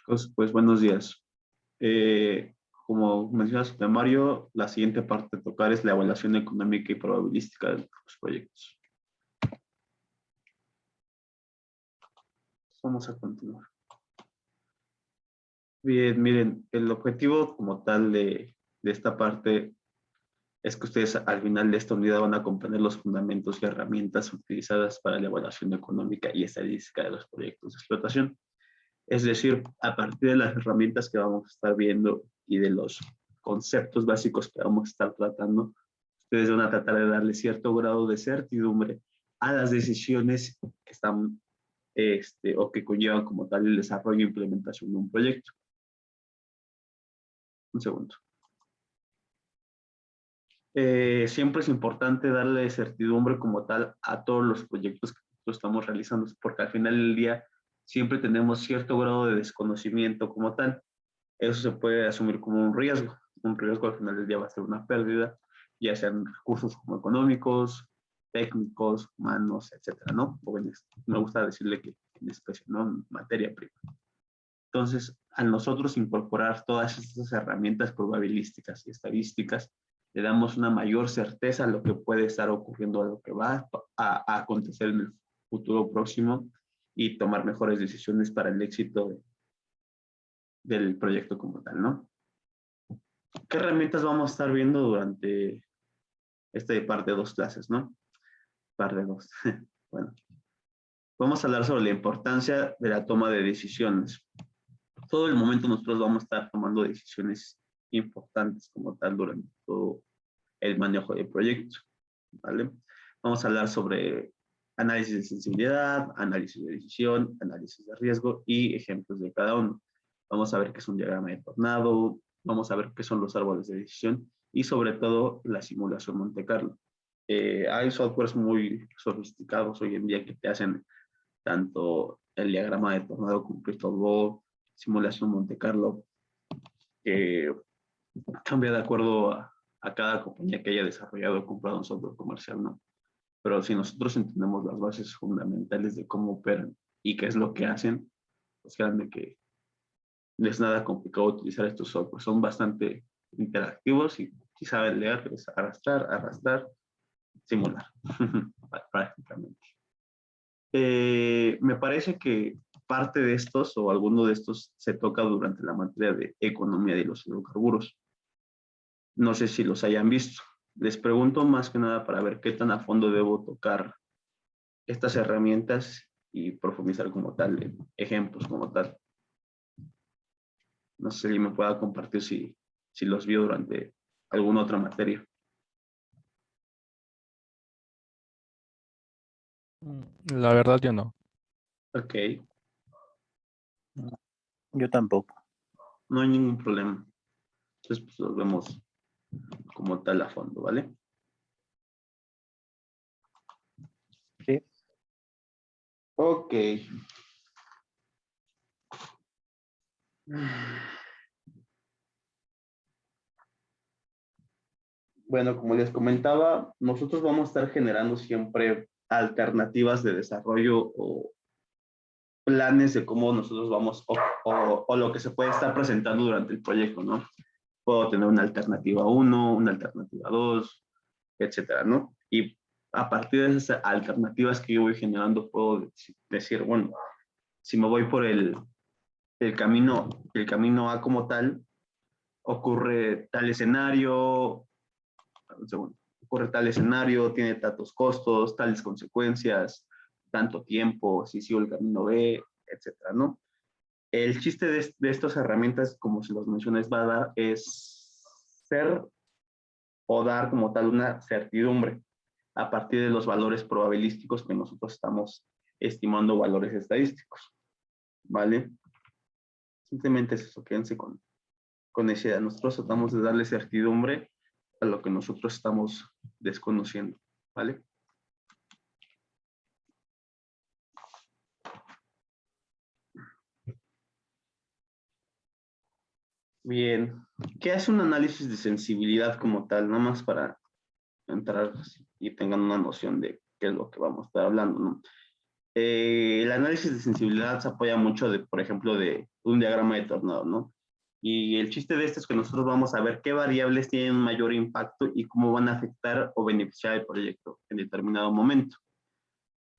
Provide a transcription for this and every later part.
Pues buenos días. Como mencionas, Mario, la siguiente parte a tocar es la evaluación económica y probabilística de los proyectos. Vamos a continuar. Bien, miren, el objetivo como tal de esta parte es que ustedes al final de esta unidad van a comprender los fundamentos y herramientas utilizadas para la evaluación económica y estadística de los proyectos de explotación. Es decir, a partir de las herramientas que vamos a estar viendo y de los conceptos básicos que vamos a estar tratando, ustedes van a tratar de darle cierto grado de certidumbre a las decisiones que están o que conllevan como tal el desarrollo e implementación de un proyecto. Un segundo. Siempre es importante darle certidumbre como tal a todos los proyectos que nosotros estamos realizando, porque al final del día siempre tenemos cierto grado de desconocimiento como tal. Eso se puede asumir como un riesgo. Un riesgo al final del día va a ser una pérdida, ya sean recursos como económicos, técnicos, humanos, etcétera, ¿no? O me gusta decirle que en especie, ¿no? Materia prima. Entonces, a nosotros incorporar todas estas herramientas probabilísticas y estadísticas, le damos una mayor certeza a lo que puede estar ocurriendo, a lo que va a acontecer en el futuro próximo y tomar mejores decisiones para el éxito del proyecto como tal, ¿no? ¿Qué herramientas vamos a estar viendo durante esta parte de 2 clases, ¿no? Parte 2. Bueno, vamos a hablar sobre la importancia de la toma de decisiones. Todo el momento nosotros vamos a estar tomando decisiones importantes como tal durante todo el manejo del proyecto, ¿vale? Vamos a hablar sobre análisis de sensibilidad, análisis de decisión, análisis de riesgo y ejemplos de cada uno. Vamos a ver qué es un diagrama de tornado, vamos a ver qué son los árboles de decisión y sobre todo la simulación Monte Carlo. Hay softwares muy sofisticados hoy en día que te hacen tanto el diagrama de tornado con Crystal Ball, simulación Monte Carlo, que cambia de acuerdo a cada compañía que haya desarrollado o comprado un software comercial, ¿no? Pero si nosotros entendemos las bases fundamentales de cómo operan y qué es lo que hacen, pues créanme que no es nada complicado utilizar estos softwares. Son bastante interactivos y si saben leer, es arrastrar, simular, prácticamente. Me parece que parte de estos o alguno de estos se toca durante la materia de economía de los hidrocarburos. No sé si los hayan visto. Les pregunto más que nada para ver qué tan a fondo debo tocar estas herramientas y profundizar como tal, en ejemplos como tal. No sé si me pueda compartir si los vio durante alguna otra materia. La verdad yo no. Ok, Yo tampoco. no hay ningún problema. Entonces, pues los vemos como tal a fondo, ¿vale? Sí. Ok. Bueno, como les comentaba, nosotros vamos a estar generando siempre alternativas de desarrollo o planes de cómo nosotros vamos o lo que se puede estar presentando durante el proyecto, ¿no? Puedo tener una alternativa 1, una alternativa 2, etcétera, ¿no? Y a partir de esas alternativas que yo voy generando, puedo decir, bueno, si me voy por el camino A como tal, ocurre tal escenario, un segundo, ocurre tal escenario, tiene tantos costos, tales consecuencias, tanto tiempo, si sigo el camino B, etcétera, ¿no? El chiste de estas herramientas, como se los mencioné, es ser o dar como tal una certidumbre a partir de los valores probabilísticos que nosotros estamos estimando valores estadísticos, ¿vale? Simplemente es eso, quédense con esa idea. Nosotros tratamos de darle certidumbre a lo que nosotros estamos desconociendo, ¿vale? Bien, ¿qué hace un análisis de sensibilidad como tal? Nada más para entrar y tengan una noción de qué es lo que vamos a estar hablando, ¿no? El análisis de sensibilidad se apoya mucho de, por ejemplo, de un diagrama de tornado, ¿no? Y el chiste de esto es que nosotros vamos a ver qué variables tienen mayor impacto y cómo van a afectar o beneficiar el proyecto en determinado momento.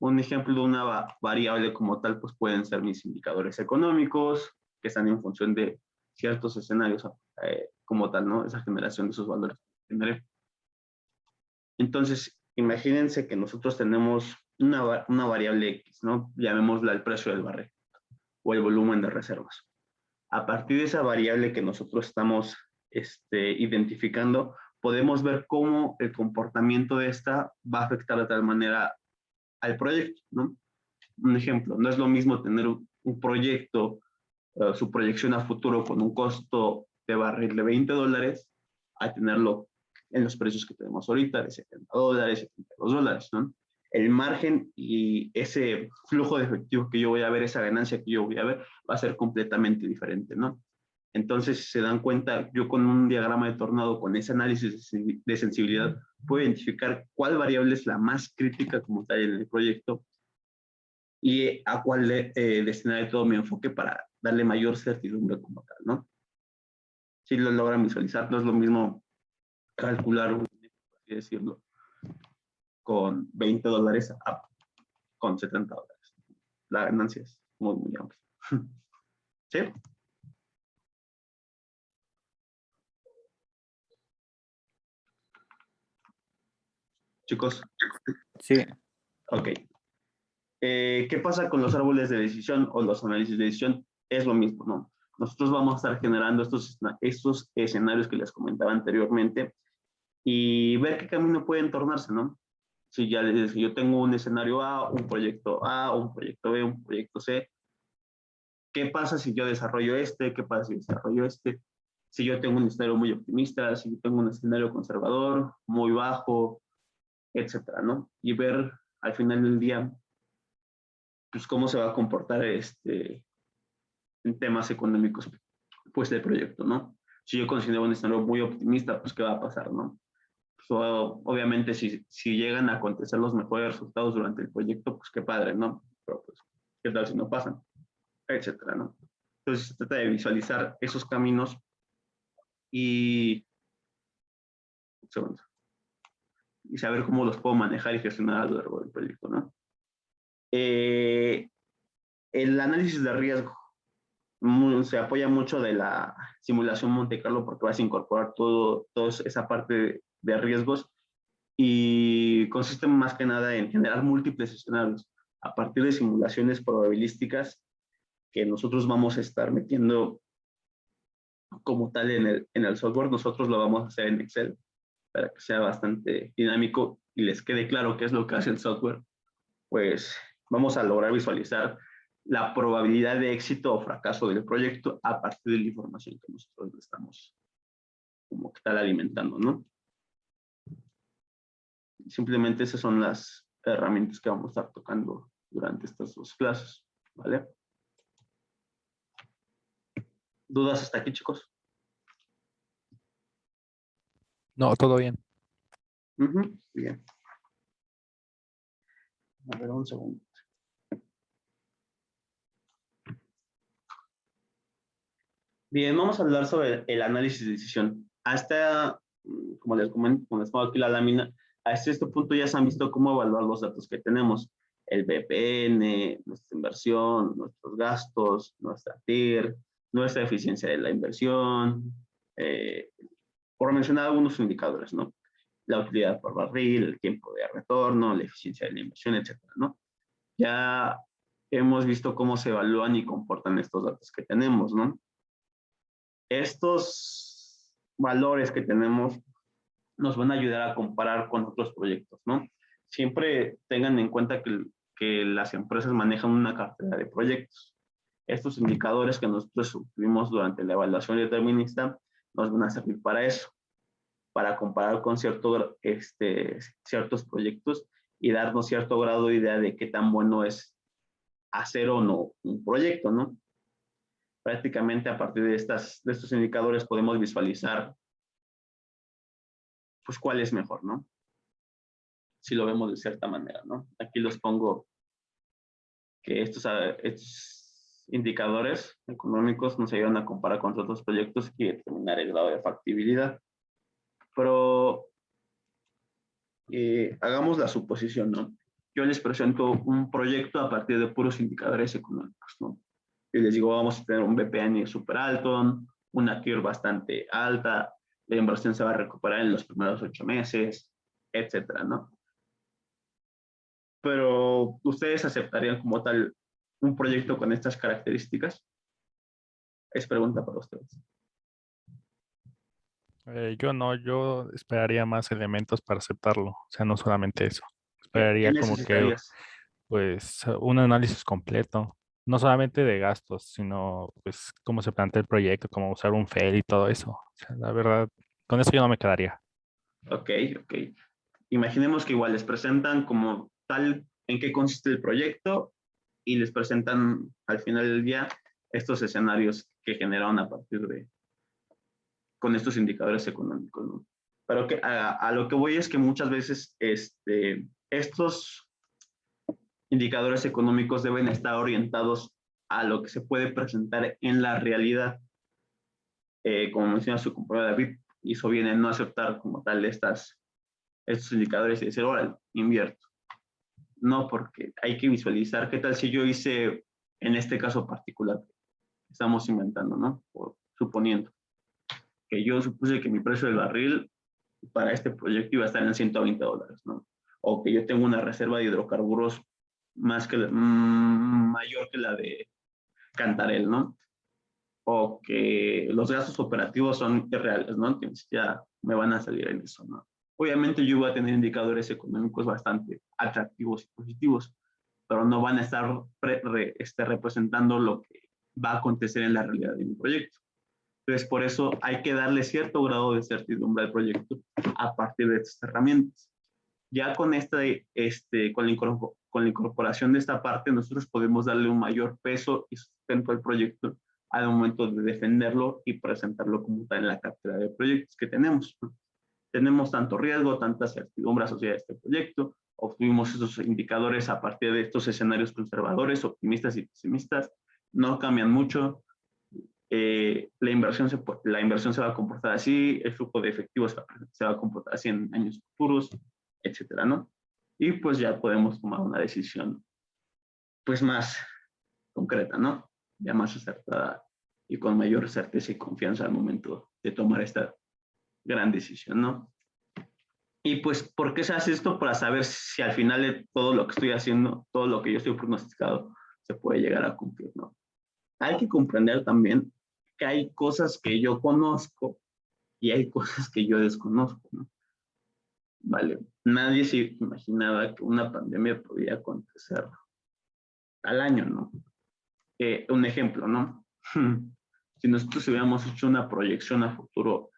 Un ejemplo de una variable como tal, pues pueden ser mis indicadores económicos, que están en función de ciertos escenarios como tal, ¿no? Esa generación de esos valores. Entonces, imagínense que nosotros tenemos una variable X, ¿no? Llamémosla el precio del barril o el volumen de reservas. A partir de esa variable que nosotros estamos identificando, podemos ver cómo el comportamiento de esta va a afectar de tal manera al proyecto, ¿no? Un ejemplo, no es lo mismo tener un proyecto, su proyección a futuro con un costo de barril de $20 a tenerlo en los precios que tenemos ahorita de $70, $72, ¿no? El margen y ese flujo de efectivo que yo voy a ver, esa ganancia que yo voy a ver, va a ser completamente diferente, ¿no? Entonces, si se dan cuenta, yo con un diagrama de tornado, con ese análisis de sensibilidad, puedo identificar cuál variable es la más crítica como tal en el proyecto y a cuál destinar todo mi enfoque para darle mayor certidumbre como tal, ¿no? Si lo logran visualizar, no es lo mismo calcular, por así decirlo, con $20 con $70. La ganancia es muy, muy amplia. ¿Sí? Chicos, Sí, ok. ¿Qué pasa con los árboles de decisión o los análisis de decisión? Es lo mismo, ¿no? Nosotros vamos a estar generando estos escenarios que les comentaba anteriormente y ver qué camino pueden tornarse, ¿no? Si ya les dije, yo tengo un escenario A, un proyecto B, un proyecto C, ¿qué pasa si yo desarrollo este? ¿Qué pasa si desarrollo este? Si yo tengo un escenario muy optimista, si yo tengo un escenario conservador, muy bajo, etcétera, ¿no? Y ver al final del día, pues, cómo se va a comportar en temas económicos, pues, del proyecto, ¿no? Si yo considero un escenario muy optimista, pues, ¿qué va a pasar, no? Pues, obviamente, si llegan a acontecer los mejores resultados durante el proyecto, pues, qué padre, ¿no? Pero, pues, ¿qué tal si no pasan? Etcétera, ¿no? Entonces, se trata de visualizar esos caminos y, un segundo, y saber cómo los puedo manejar y gestionar a lo largo del proyecto, ¿no? Eh, el análisis de riesgo se apoya mucho de la simulación Monte Carlo porque vas a incorporar toda esa parte de riesgos y consiste más que nada en generar múltiples escenarios a partir de simulaciones probabilísticas que nosotros vamos a estar metiendo como tal en el software. Nosotros lo vamos a hacer en Excel para que sea bastante dinámico y les quede claro qué es lo que hace el software. Pues vamos a lograr visualizar la probabilidad de éxito o fracaso del proyecto a partir de la información que nosotros estamos como que tal alimentando, ¿no? Simplemente esas son las herramientas que vamos a estar tocando durante estas dos clases, ¿vale? ¿Dudas hasta aquí, chicos? No, todo bien. Bien. A ver, un segundo. Bien, vamos a hablar sobre el análisis de decisión. Hasta, como les comento, como les pongo aquí la lámina, hasta este punto ya se han visto cómo evaluar los datos que tenemos. El BPN, nuestra inversión, nuestros gastos, nuestra TIR, nuestra eficiencia de la inversión, por mencionar algunos indicadores, ¿no? La utilidad por barril, el tiempo de retorno, la eficiencia de la inversión, etcétera, ¿no? Ya hemos visto cómo se evalúan y comportan estos datos que tenemos, ¿no? Estos valores que tenemos nos van a ayudar a comparar con otros proyectos, ¿no? Siempre tengan en cuenta que las empresas manejan una cartera de proyectos. Estos indicadores que nosotros tuvimos durante la evaluación determinista nos van a servir para eso, para comparar con ciertos proyectos y darnos cierto grado de idea de qué tan bueno es hacer o no un proyecto, ¿no? Prácticamente a partir de estos indicadores podemos visualizar pues cuál es mejor, ¿no? Si lo vemos de cierta manera, ¿no? Aquí los pongo que estos indicadores económicos nos ayudan a comparar con otros proyectos y determinar el grado de factibilidad. Pero hagamos la suposición, ¿no? Yo les presento un proyecto a partir de puros indicadores económicos, ¿no? Yo les digo, vamos a tener un BPN súper alto, una TIR bastante alta, la inversión se va a recuperar en los primeros 8 meses, etcétera, ¿no? Pero, ¿ustedes aceptarían como tal un proyecto con estas características? Es pregunta para ustedes. Yo no, yo esperaría más elementos para aceptarlo. O sea, no solamente eso. ¿Qué Esperaría como que, necesitarías? pues, un análisis completo. No solamente de gastos, sino, pues, cómo se plantea el proyecto, cómo usar un FEL y todo eso. O sea, la verdad, con eso yo no me quedaría. Ok, ok. Imaginemos que igual les presentan como tal en qué consiste el proyecto y les presentan al final del día estos escenarios que generaron a partir de, con estos indicadores económicos, ¿no? Pero que, a lo que voy es que muchas veces estos indicadores económicos deben estar orientados a lo que se puede presentar en la realidad. Como menciona su compañero David, hizo bien en no aceptar como tal estos indicadores y decir, órale, invierto. No, porque hay que visualizar qué tal si yo hice, en este caso particular, estamos inventando, ¿no? O suponiendo que yo supuse que mi precio del barril para este proyecto iba a estar en $120, ¿no? O que yo tengo una reserva de hidrocarburos mayor que la de Cantarell, ¿no? O que los gastos operativos son irreales, ¿no? Entonces ya me van a salir en eso, ¿no? Obviamente yo voy a tener indicadores económicos bastante atractivos y positivos, pero no van a estar representando lo que va a acontecer en la realidad de mi proyecto. Entonces, por eso hay que darle cierto grado de certidumbre al proyecto a partir de estas herramientas. Ya con con la incorporación de esta parte, nosotros podemos darle un mayor peso y sustento al proyecto al momento de defenderlo y presentarlo como tal en la cartera de proyectos que tenemos, ¿no? Tenemos tanto riesgo, tanta certidumbre asociada a este proyecto, obtuvimos esos indicadores a partir de estos escenarios conservadores, optimistas y pesimistas, no cambian mucho, la inversión se va a comportar así, el flujo de efectivo se va a comportar así en años futuros, etcétera, ¿no? Y pues ya podemos tomar una decisión pues más concreta, ¿no? Ya más acertada y con mayor certeza y confianza al momento de tomar esta gran decisión, ¿no? Y pues, ¿por qué se hace esto? Para saber si al final de todo lo que estoy haciendo, todo lo que yo estoy pronosticado, se puede llegar a cumplir, ¿no? Hay que comprender también que hay cosas que yo conozco y hay cosas que yo desconozco, ¿no? Vale, nadie se imaginaba que una pandemia podía acontecer al año, ¿no? Un ejemplo, ¿no? Si nosotros hubiéramos hecho una proyección a futuro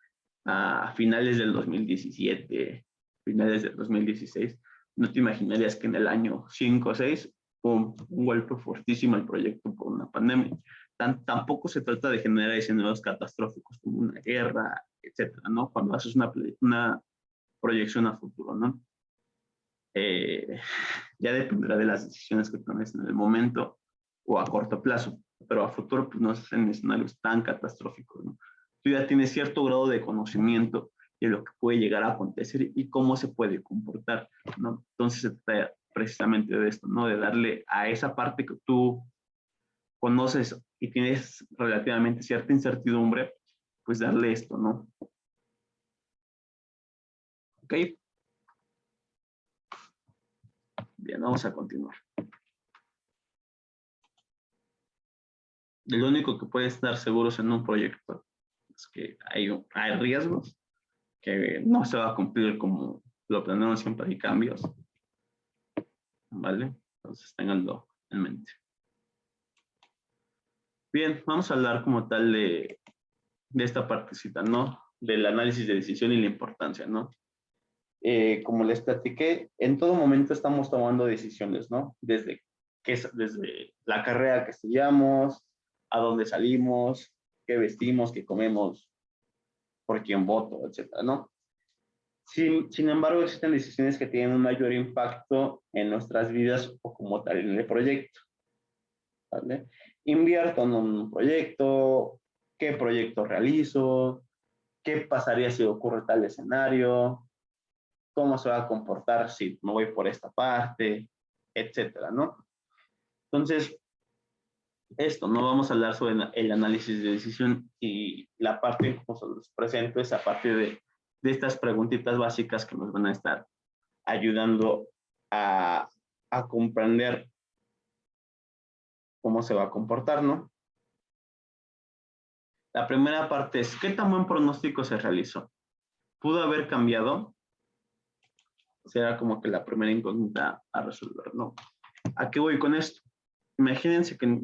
a finales del 2017, finales del 2016, no te imaginarías que en el año 5 o 6, un golpe fortísimo al proyecto por una pandemia. Tampoco se trata de generar escenarios catastróficos como una guerra, etcétera, ¿no? Cuando haces una proyección a futuro, ¿no? Ya dependerá de las decisiones que tomes en el momento o a corto plazo, pero a futuro pues no se hacen escenarios tan catastróficos, ¿no? Tú ya tienes cierto grado de conocimiento de lo que puede llegar a acontecer y cómo se puede comportar, ¿no? Entonces se trata precisamente de esto, ¿no? De darle a esa parte que tú conoces y tienes relativamente cierta incertidumbre, pues darle esto, ¿no? ¿Ok? Bien, vamos a continuar. Lo único que puedes estar seguros en un proyecto es que hay riesgos, que no se va a cumplir como lo planearon, siempre hay cambios, ¿vale? Entonces, ténganlo en mente. Bien, vamos a hablar como tal de esta partecita, ¿no? Del análisis de decisión y la importancia, ¿no? Como les platiqué, en todo momento estamos tomando decisiones, ¿no? Desde la carrera que estudiamos, a dónde salimos, qué vestimos, qué comemos, por quién voto, etcétera, ¿no? Sin embargo, existen decisiones que tienen un mayor impacto en nuestras vidas o como tal en el proyecto. ¿vale? Invierto en un proyecto, qué proyecto realizo, qué pasaría si ocurre tal escenario, cómo se va a comportar si me voy por esta parte, etcétera, ¿no? Entonces, esto, no vamos a hablar sobre el análisis de decisión y la parte que os presento es a partir de estas preguntitas básicas que nos van a estar ayudando a comprender cómo se va a comportar, ¿no? La primera parte es, ¿qué tan buen pronóstico se realizó? ¿Pudo haber cambiado? Será como que la primera incógnita a resolver, ¿no? ¿A qué voy con esto? Imagínense que,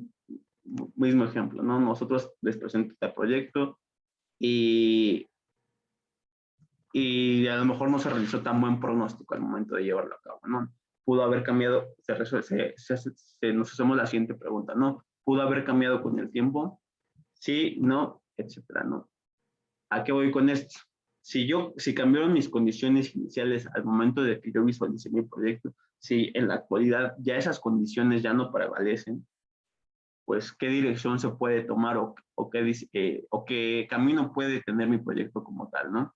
mismo ejemplo, ¿no? Nosotros les presento este proyecto y a lo mejor no se realizó tan buen pronóstico al momento de llevarlo a cabo, ¿no? Pudo haber cambiado, nos hacemos la siguiente pregunta, ¿no? ¿Pudo haber cambiado con el tiempo? Sí, no, etcétera, ¿no? ¿A qué voy con esto? Si cambiaron mis condiciones iniciales al momento de que yo visualicé mi proyecto, si en la actualidad ya esas condiciones ya no prevalecen, pues qué dirección se puede tomar o qué camino puede tener mi proyecto como tal, ¿no?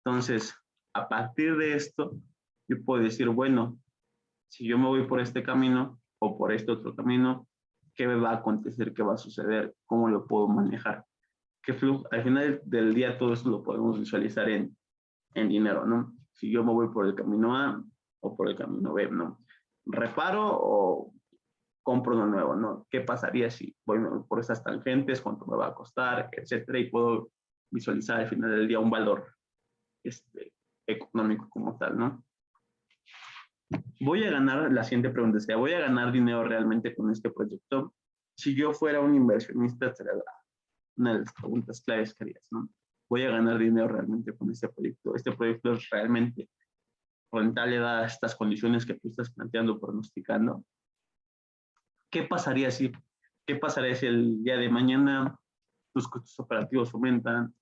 Entonces, a partir de esto, yo puedo decir, bueno, si yo me voy por este camino o por este otro camino, ¿qué me va a acontecer? ¿Qué va a suceder? ¿Cómo lo puedo manejar? ¿Qué flujo? Al final del día todo esto lo podemos visualizar en dinero, ¿no? Si yo me voy por el camino A o por el camino B, ¿no? ¿Reparo o compro uno nuevo, ¿no? ¿Qué pasaría si voy por esas tangentes? ¿Cuánto me va a costar? Etcétera. Y puedo visualizar al final del día un valor económico como tal, ¿no? Voy a ganar, la siguiente pregunta es, ¿voy a ganar dinero realmente con este proyecto? Si yo fuera un inversionista, será una de las preguntas claves que harías, ¿no? ¿Voy a ganar dinero realmente con este proyecto? ¿Este proyecto es realmente rentable dadas estas condiciones que tú estás planteando, pronosticando? ¿Qué pasaría si el día de mañana tus costos operativos aumentan?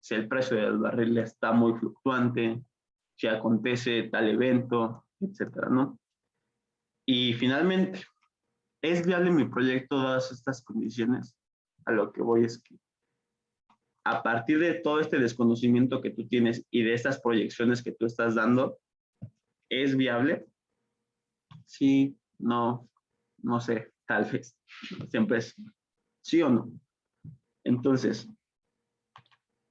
Si el precio del barril está muy fluctuante, si acontece tal evento, etcétera, ¿no? Y finalmente, ¿es viable mi proyecto dadas estas condiciones? A lo que voy es que a partir de todo este desconocimiento que tú tienes y de estas proyecciones que tú estás dando, ¿es viable? Sí, no, no sé, tal vez. Siempre es sí o no. Entonces,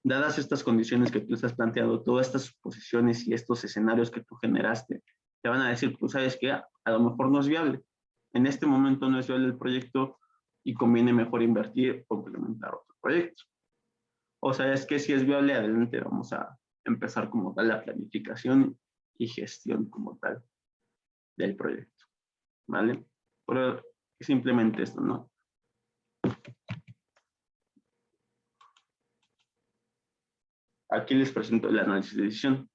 dadas estas condiciones que tú estás planteando, todas estas suposiciones y estos escenarios que tú generaste, te van a decir, tú sabes que a lo mejor no es viable. En este momento no es viable el proyecto y conviene mejor invertir o implementar otro proyecto. O sea, es que si es viable, adelante, vamos a empezar como tal la planificación y gestión como tal del proyecto, ¿vale? Pero simplemente esto, ¿no? Aquí les presento el análisis de decisión.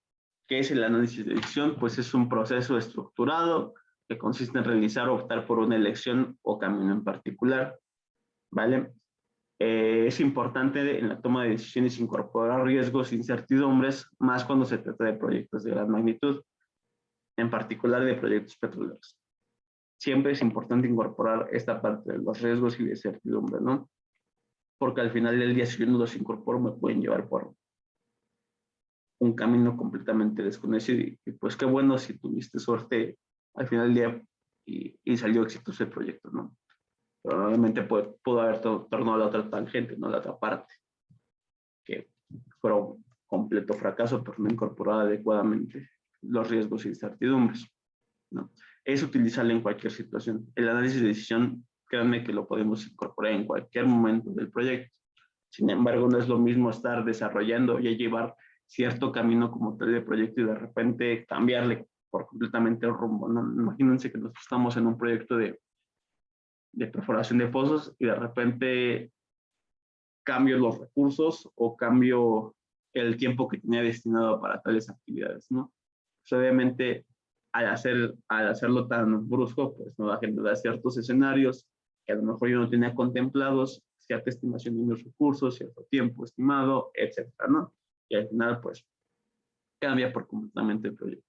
¿Qué es el análisis de decisión? Pues es un proceso estructurado que consiste en realizar o optar por una elección o camino en particular, ¿vale? Es importante en la toma de decisiones incorporar riesgos e incertidumbres, más cuando se trata de proyectos de gran magnitud, en particular de proyectos petroleros. Siempre es importante incorporar esta parte de los riesgos y de incertidumbre, ¿no? Porque al final del día, si yo no los incorporo, me pueden llevar por un camino completamente desconocido y pues qué bueno si tuviste suerte al final del día y salió exitoso el proyecto, ¿no? Pero normalmente pudo haber tornado a la otra tangente, ¿no? A la otra parte, que fue un completo fracaso por no incorporar adecuadamente los riesgos e incertidumbres, ¿no? Es utilizable en cualquier situación. El análisis de decisión, créanme que lo podemos incorporar en cualquier momento del proyecto. Sin embargo, no es lo mismo estar desarrollando y llevar cierto camino como tal de proyecto y de repente cambiarle por completamente el rumbo, ¿no? Imagínense que nosotros estamos en un proyecto de perforación de pozos y de repente cambio los recursos o cambio el tiempo que tenía destinado para tales actividades, ¿no? Pues obviamente, al hacerlo tan brusco, pues me va a generar ciertos escenarios que a lo mejor yo no tenía contemplados, cierta estimación de mis recursos, cierto tiempo estimado, etcétera, ¿no? Y al final, pues, cambia por completamente el proyecto.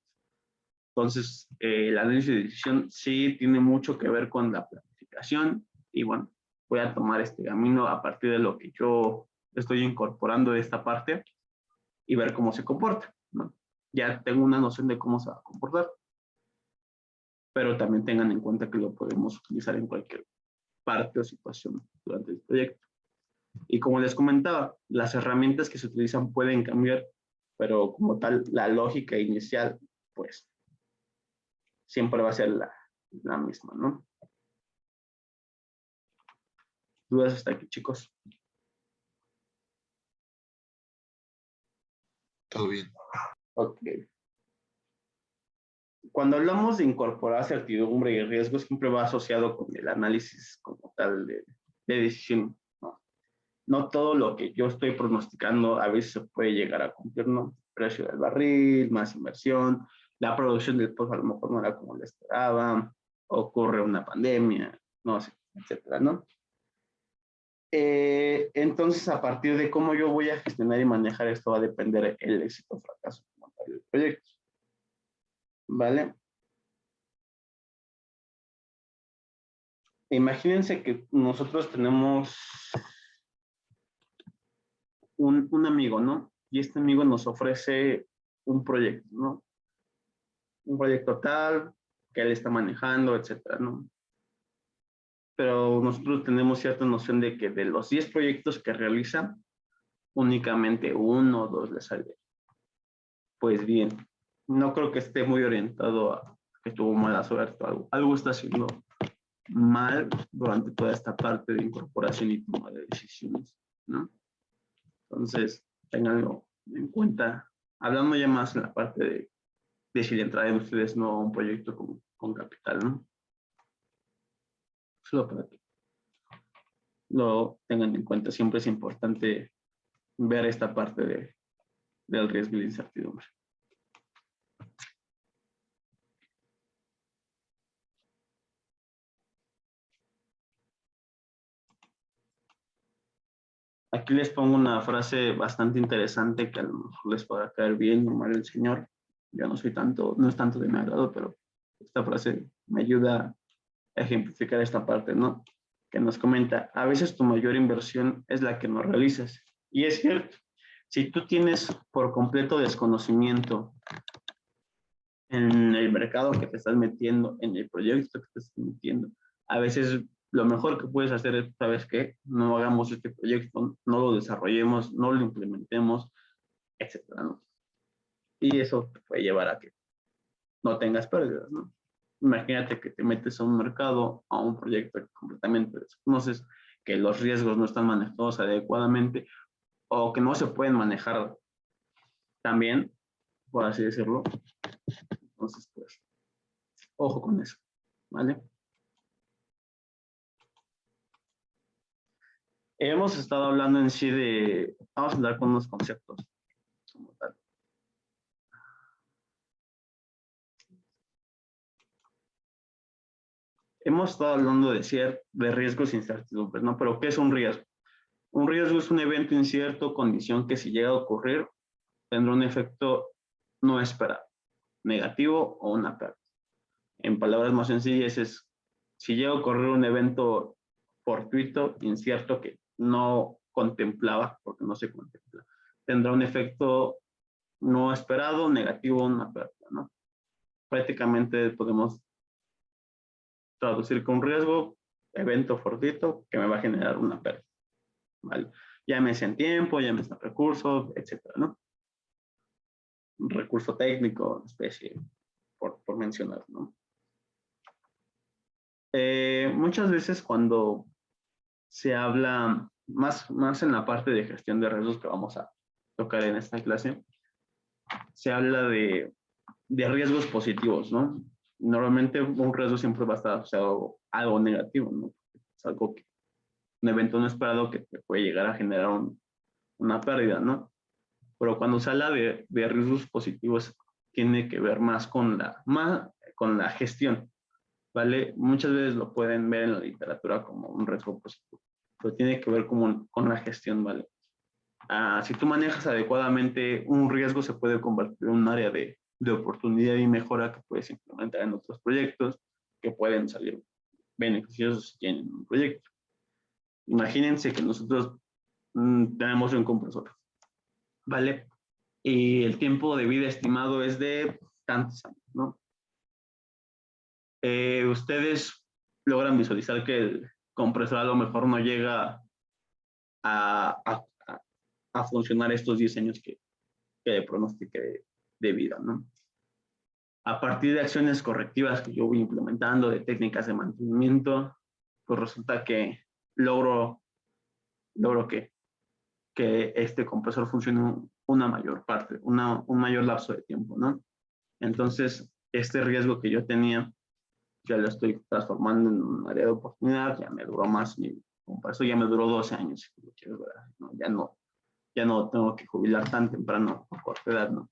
Entonces, el análisis de decisión sí tiene mucho que ver con la planificación y bueno, voy a tomar este camino a partir de lo que yo estoy incorporando de esta parte y ver cómo se comporta, ¿no? Ya tengo una noción de cómo se va a comportar, pero también tengan en cuenta que lo podemos utilizar en cualquier parte o situación durante el proyecto. Y como les comentaba, las herramientas que se utilizan pueden cambiar, pero como tal, la lógica inicial, pues, siempre va a ser la misma, ¿no? ¿Dudas hasta aquí, chicos? Todo bien. Ok. Cuando hablamos de incorporar certidumbre y riesgo, siempre va asociado con el análisis como tal de decisión, ¿no? No todo lo que yo estoy pronosticando a veces se puede llegar a cumplir, ¿no? Precio del barril, más inversión, la producción del pozo a lo mejor no era como le esperaba, ocurre una pandemia, no sé, etcétera, ¿no? Entonces, a partir de cómo yo voy a gestionar y manejar esto va a depender el éxito o fracaso del proyecto, ¿vale? Imagínense que nosotros tenemos un amigo, ¿no? Y este amigo nos ofrece un proyecto, ¿no? Un proyecto tal que él está manejando, etcétera, ¿no? Pero nosotros tenemos cierta noción de que de los 10 proyectos que realiza, únicamente uno o dos le sale. Pues bien, no creo que esté muy orientado a que tuvo mala suerte o algo está haciendo mal durante toda esta parte de incorporación y toma de decisiones, ¿no? Entonces, tenganlo en cuenta. Hablando ya más en la parte de si le entrarían ustedes no a un proyecto con capital, ¿no? Solo para que lo tengan en cuenta. Siempre es importante ver esta parte del riesgo y la incertidumbre. Aquí les pongo una frase bastante interesante que a lo mejor les podrá caer bien o mal el señor. Yo no soy tanto, no es tanto de mi agrado, pero esta frase me ayuda a ejemplificar esta parte, ¿no? Que nos comenta, a veces tu mayor inversión es la que no realizas. Y es cierto, si tú tienes por completo desconocimiento en el mercado que te estás metiendo, en el proyecto que te estás metiendo, a veces lo mejor que puedes hacer es, ¿sabes qué? No hagamos este proyecto, no lo desarrollemos, no lo implementemos, etcétera, ¿no? Y eso te puede llevar a que no tengas pérdidas, ¿no? Imagínate que te metes a un mercado, a un proyecto que completamente desconoces, que los riesgos no están manejados adecuadamente o que no se pueden manejar también, por así decirlo. Entonces, pues, ojo con eso, ¿vale? Hemos estado hablando en sí de, vamos a hablar con unos conceptos como tal. Hemos estado hablando de riesgos e incertidumbres, ¿no? Pero ¿qué es un riesgo? Un riesgo es un evento incierto, condición que si llega a ocurrir, tendrá un efecto no esperado, negativo o una pérdida. En palabras más sencillas es, si llega a ocurrir un evento fortuito, incierto, que no contemplaba, porque no se contempla, tendrá un efecto no esperado, negativo o una pérdida, ¿no? Prácticamente podemos traducir con riesgo, evento fortuito que me va a generar una pérdida, ¿vale? Llámese en tiempo, llámese en recursos, etcétera, ¿no? Un recurso técnico, especie, por mencionar, ¿no? Muchas veces cuando se habla más en la parte de gestión de riesgos que vamos a tocar en esta clase, se habla de riesgos positivos, ¿no? Normalmente un riesgo siempre va a estar asociado a algo negativo, ¿no? Es algo que, un evento no esperado que te puede llegar a generar una pérdida, ¿no? Pero cuando se habla de riesgos positivos, tiene que ver más con la gestión, ¿vale? Muchas veces lo pueden ver en la literatura como un riesgo positivo, pero tiene que ver con la gestión, ¿vale? Si tú manejas adecuadamente un riesgo, se puede convertir en un área de oportunidad y mejora que puedes implementar en otros proyectos que pueden salir beneficiosos que tienen un proyecto. Imagínense que nosotros tenemos un compresor, ¿vale? Y el tiempo de vida estimado es de tantos años, ¿no? Ustedes logran visualizar que el compresor a lo mejor no llega a funcionar estos 10 años que de pronóstico de vida, ¿no? A partir de acciones correctivas que yo voy implementando, de técnicas de mantenimiento, pues resulta que logro que este compresor funcione una mayor parte, un mayor lapso de tiempo, ¿no? Entonces, este riesgo que yo tenía, ya lo estoy transformando en un área de oportunidad, ya me duró más, mi compresor ya me duró 12 años, ¿no? Ya no tengo que jubilar tan temprano, por corta edad, ¿no?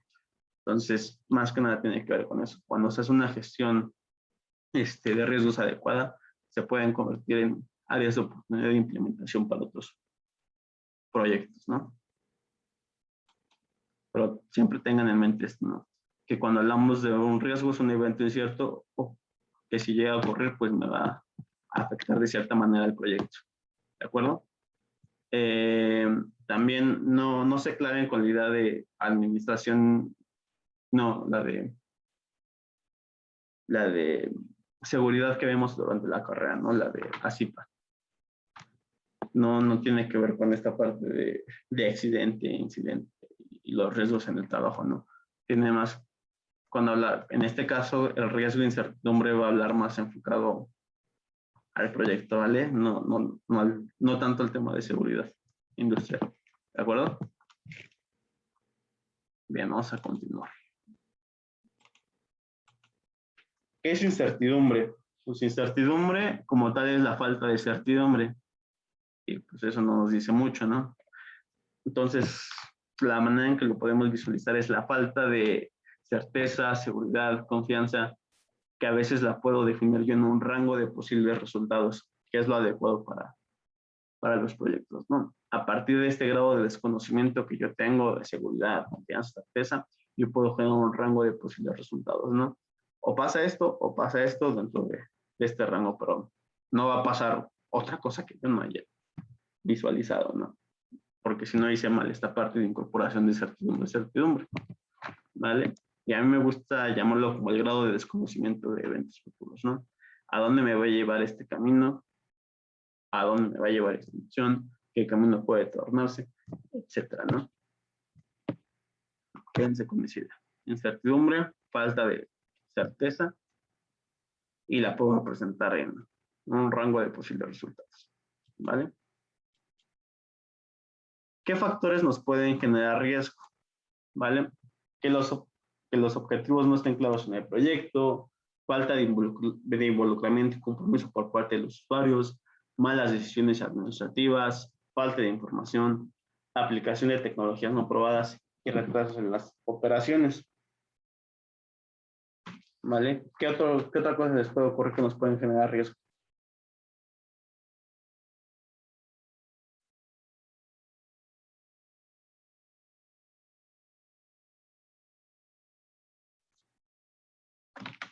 Entonces, más que nada tiene que ver con eso. Cuando se hace una gestión de riesgos adecuada, se pueden convertir en áreas de oportunidad de implementación para otros proyectos, ¿no? Pero siempre tengan en mente esto, ¿no? Que cuando hablamos de un riesgo es un evento incierto o que si llega a ocurrir, pues me va a afectar de cierta manera el proyecto. ¿De acuerdo? También no se claven con la idea de administración, no, la de seguridad que vemos durante la carrera, ¿no? La de ASIPA. No tiene que ver con esta parte de accidente, incidente y los riesgos en el trabajo, ¿no? Tiene más, cuando habla, en este caso, el riesgo de incertidumbre va a hablar más enfocado al proyecto, ¿vale? No tanto el tema de seguridad industrial. ¿De acuerdo? Bien, vamos a continuar. ¿Qué es incertidumbre? Pues incertidumbre como tal es la falta de certidumbre. Y pues eso no nos dice mucho, ¿no? Entonces, la manera en que lo podemos visualizar es la falta de certeza, seguridad, confianza, que a veces la puedo definir yo en un rango de posibles resultados, que es lo adecuado para los proyectos, ¿no? A partir de este grado de desconocimiento que yo tengo de seguridad, confianza, certeza, yo puedo generar un rango de posibles resultados, ¿no? O pasa esto dentro de este rango, pero no va a pasar otra cosa que yo no haya visualizado, ¿no? Porque si no hice mal esta parte de incorporación de certidumbre, ¿vale? Y a mí me gusta llamarlo como el grado de desconocimiento de eventos futuros, ¿no? ¿A dónde me va a llevar este camino? ¿A dónde me va a llevar esta opción? ¿Qué camino puede tornarse? Etcétera, ¿no? Quédense con esa idea. Incertidumbre, falta de certeza, y la puedo presentar en un rango de posibles resultados, ¿vale? ¿Qué factores nos pueden generar riesgo? ¿Vale? Que los objetivos no estén claros en el proyecto, falta de involucramiento y compromiso por parte de los usuarios, malas decisiones administrativas, falta de información, aplicación de tecnologías no probadas y retrasos en las operaciones. ¿Vale? ¿Qué otra cosa les puede ocurrir que nos pueden generar riesgo?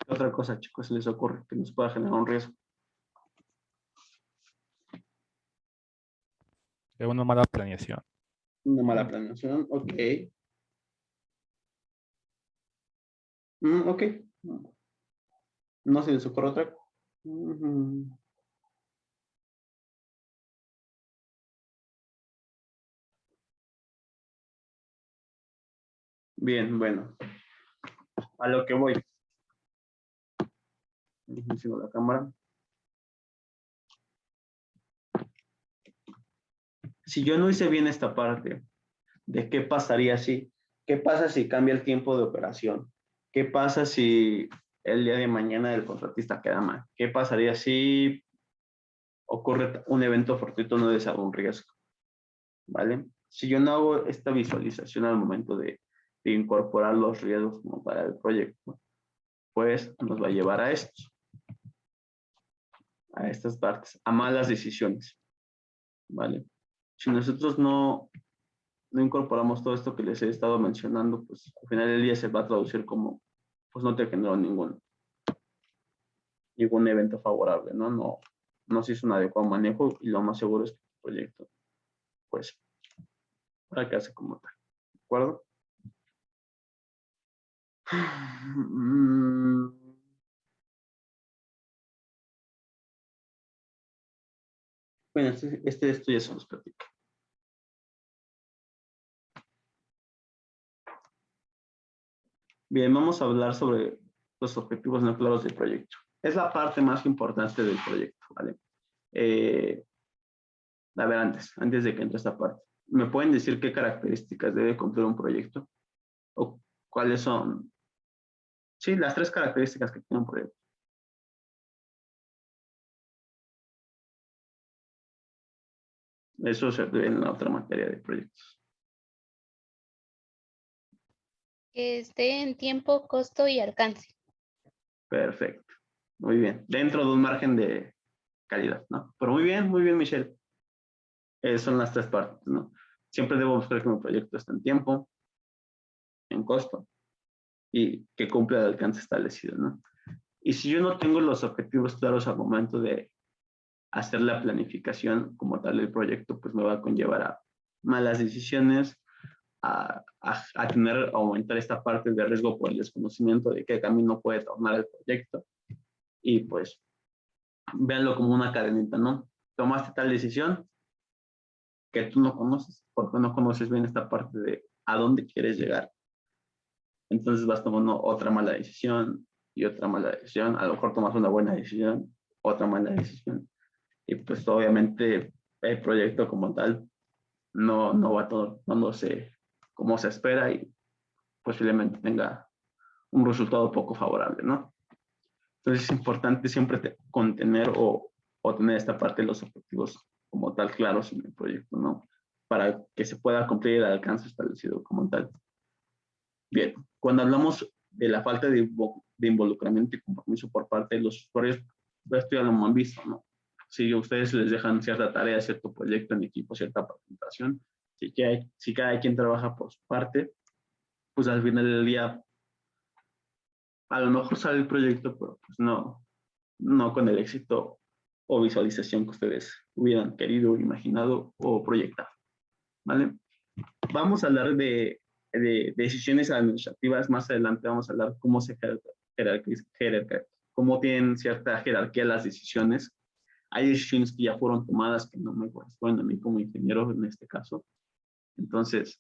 ¿Qué otra cosa, chicos, se les ocurre que nos pueda generar un riesgo? Es una mala planeación. Una mala planeación, ok. Ok. No se les ocurre otra. Bien, bueno. A lo que voy. Sigo la cámara. Si yo no hice bien esta parte de qué pasaría si, qué pasa si cambia el tiempo de operación, qué pasa si el día de mañana el contratista queda mal, qué pasaría si ocurre un evento fortuito no deseado, un riesgo, ¿vale? Si yo no hago esta visualización al momento de incorporar los riesgos como para el proyecto, pues nos va a llevar a esto, a estas partes, a malas decisiones, ¿vale? Si nosotros no incorporamos todo esto que les he estado mencionando, pues al final del día se va a traducir como, pues no te generó ninguno. ningún evento favorable, ¿no? No se hizo un adecuado manejo y lo más seguro es que el proyecto, pues, fracase como tal. ¿De acuerdo? Bueno, esto ya se los platico. Bien, vamos a hablar sobre los objetivos no claros del proyecto. Es la parte más importante del proyecto, ¿vale? A ver, antes de que entre esta parte, ¿me pueden decir qué características debe cumplir un proyecto? ¿O cuáles son? Sí, las 3 características que tiene un proyecto. Eso se ve en la otra materia de proyectos. Que esté en tiempo, costo y alcance. Perfecto. Muy bien. Dentro de un margen de calidad, ¿no? Pero muy bien, Michelle. Son las 3 partes, ¿no? Siempre debo buscar que mi proyecto esté en tiempo, en costo y que cumpla el alcance establecido, ¿no? Y si yo no tengo los objetivos claros al momento de hacer la planificación como tal del proyecto, pues me va a conllevar a malas decisiones, a tener, aumentar esta parte de riesgo por el desconocimiento de qué camino puede tomar el proyecto. Y pues, véanlo como una cadenita, ¿no? Tomaste tal decisión que tú no conoces, porque no conoces bien esta parte de a dónde quieres llegar. Entonces vas tomando otra mala decisión y otra mala decisión. A lo mejor tomas una buena decisión, otra mala decisión. Y pues obviamente el proyecto como tal no va todo, no sé cómo se espera y posiblemente tenga un resultado poco favorable, ¿no? Entonces es importante siempre contener o tener esta parte de los objetivos como tal claros en el proyecto, ¿no? Para que se pueda cumplir el alcance establecido como tal. Bien, cuando hablamos de la falta de involucramiento y compromiso por parte de los usuarios, esto ya lo hemos visto, ¿no? Si ustedes les dejan cierta tarea, cierto proyecto en equipo, cierta presentación, si cada quien trabaja por su parte, pues al final del día, a lo mejor sale el proyecto, pero pues no con el éxito o visualización que ustedes hubieran querido, imaginado o proyectado, ¿vale? Vamos a hablar de decisiones administrativas. Más adelante vamos a hablar cómo se cómo tienen cierta jerarquía las decisiones. Hay decisiones que ya fueron tomadas que no me corresponden a mí como ingeniero en este caso. Entonces,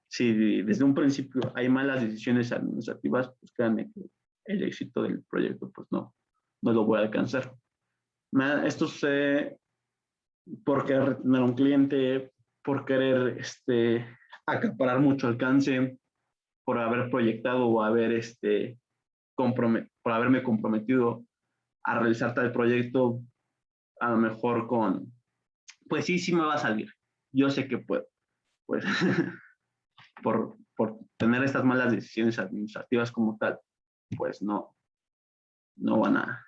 si desde un principio hay malas decisiones administrativas, pues créanme que el éxito del proyecto pues no lo voy a alcanzar. Esto sucede por querer retener a un cliente, por querer acaparar mucho alcance, por haber proyectado o por haberme comprometido a realizar tal proyecto, a lo mejor pues sí me va a salir, yo sé que puedo, pues por tener estas malas decisiones administrativas como tal, pues no van a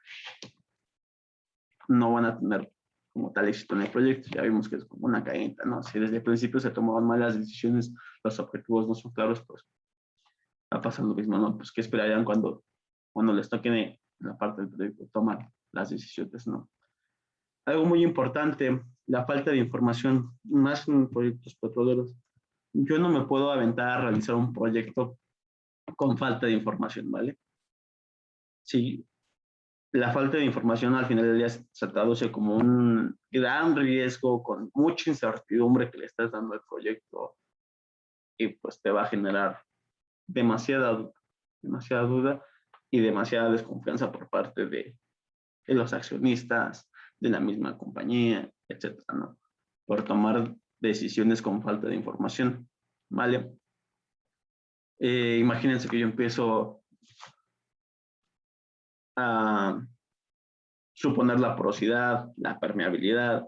tener como tal éxito en el proyecto. Ya vimos que es como una cadenita, ¿no? Si desde el principio se tomaban malas decisiones, los objetivos no son claros, pues va a pasar lo mismo, ¿no? Pues qué esperarían cuando les toquen en la parte del proyecto tomar las decisiones, ¿no? Algo muy importante, la falta de información, más en proyectos petroleros. Yo no me puedo aventar a realizar un proyecto con falta de información, ¿vale? Si la falta de información al final del día se traduce como un gran riesgo, con mucha incertidumbre que le estás dando al proyecto y pues te va a generar demasiada duda y demasiada desconfianza por parte de los accionistas, de la misma compañía, etcétera, ¿no? Por tomar decisiones con falta de información, ¿vale? Imagínense que yo empiezo a suponer la porosidad, la permeabilidad,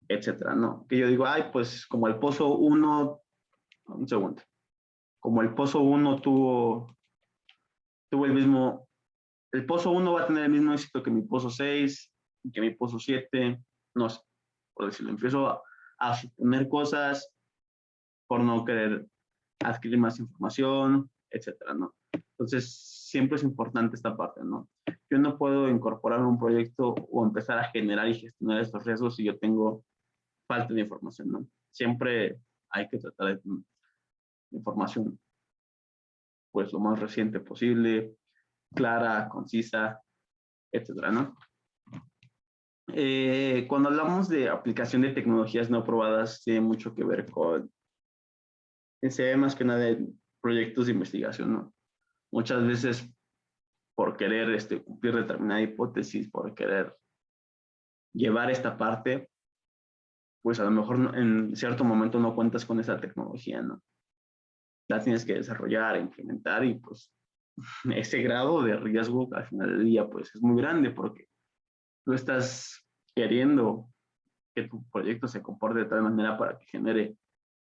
etcétera, ¿no? Que yo digo, ay, pues como el pozo 1, un segundo, como el pozo 1 tuvo el pozo 1 va a tener el mismo éxito que mi pozo 6, que mi pozo 7, no sé, por decirlo, empiezo a suponer cosas por no querer adquirir más información, etcétera, ¿no? Entonces, siempre es importante esta parte, ¿no? yo no puedo incorporar un proyecto o empezar a generar y gestionar estos riesgos si yo tengo falta de información, ¿no? Siempre hay que tratar de tener información, pues, lo más reciente posible, clara, concisa, etcétera, ¿no? Cuando hablamos de aplicación de tecnologías no probadas, tiene mucho que ver con, se ve más que nada en proyectos de investigación, ¿no? Muchas veces por querer cumplir determinada hipótesis, por querer llevar esta parte, pues a lo mejor en cierto momento no cuentas con esa tecnología, ¿no? La tienes que desarrollar, implementar y pues ese grado de riesgo al final del día pues es muy grande porque tú estás queriendo que tu proyecto se comporte de tal manera para que genere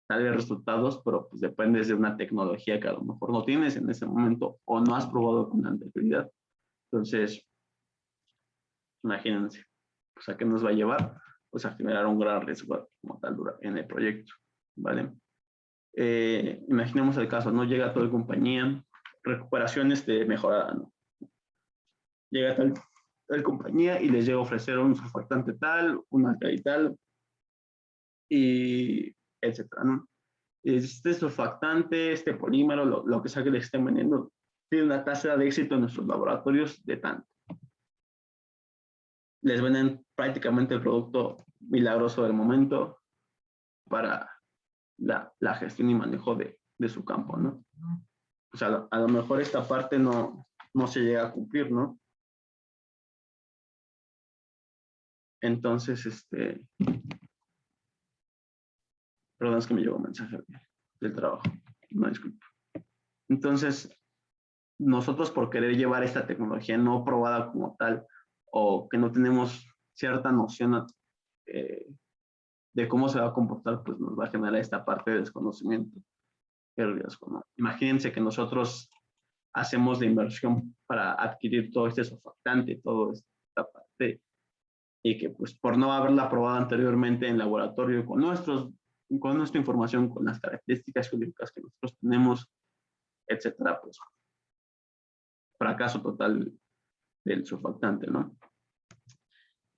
tales resultados, pero pues dependes de una tecnología que a lo mejor no tienes en ese momento o no has probado con anterioridad. Entonces, imagínense, pues a qué nos va a llevar, pues a generar un gran riesgo como tal en el proyecto, ¿vale? Imaginemos el caso, no llega toda la compañía, recuperaciones de mejorada, ¿no? Llega tal compañía y les llega a ofrecer un surfactante tal, una alcali tal, y etcétera, ¿no? Este surfactante, este polímero, lo que sea que le estén vendiendo, tiene una tasa de éxito en nuestros laboratorios de tanto. Les venden prácticamente el producto milagroso del momento para la gestión y manejo de su campo, ¿no? O sea, a lo mejor esta parte no se llega a cumplir, ¿no? Entonces, perdón, es que me llegó un mensaje del trabajo, no disculpe. Entonces, nosotros por querer llevar esta tecnología no probada como tal o que no tenemos cierta noción de cómo se va a comportar, pues nos va a generar esta parte de desconocimiento y riesgo, ¿no? Imagínense que nosotros hacemos la inversión para adquirir todo este surfactante, toda esta parte, y que pues por no haberla probado anteriormente en laboratorio con nuestra información, con las características geológicas que nosotros tenemos, etcétera, pues fracaso total del surfactante, ¿no?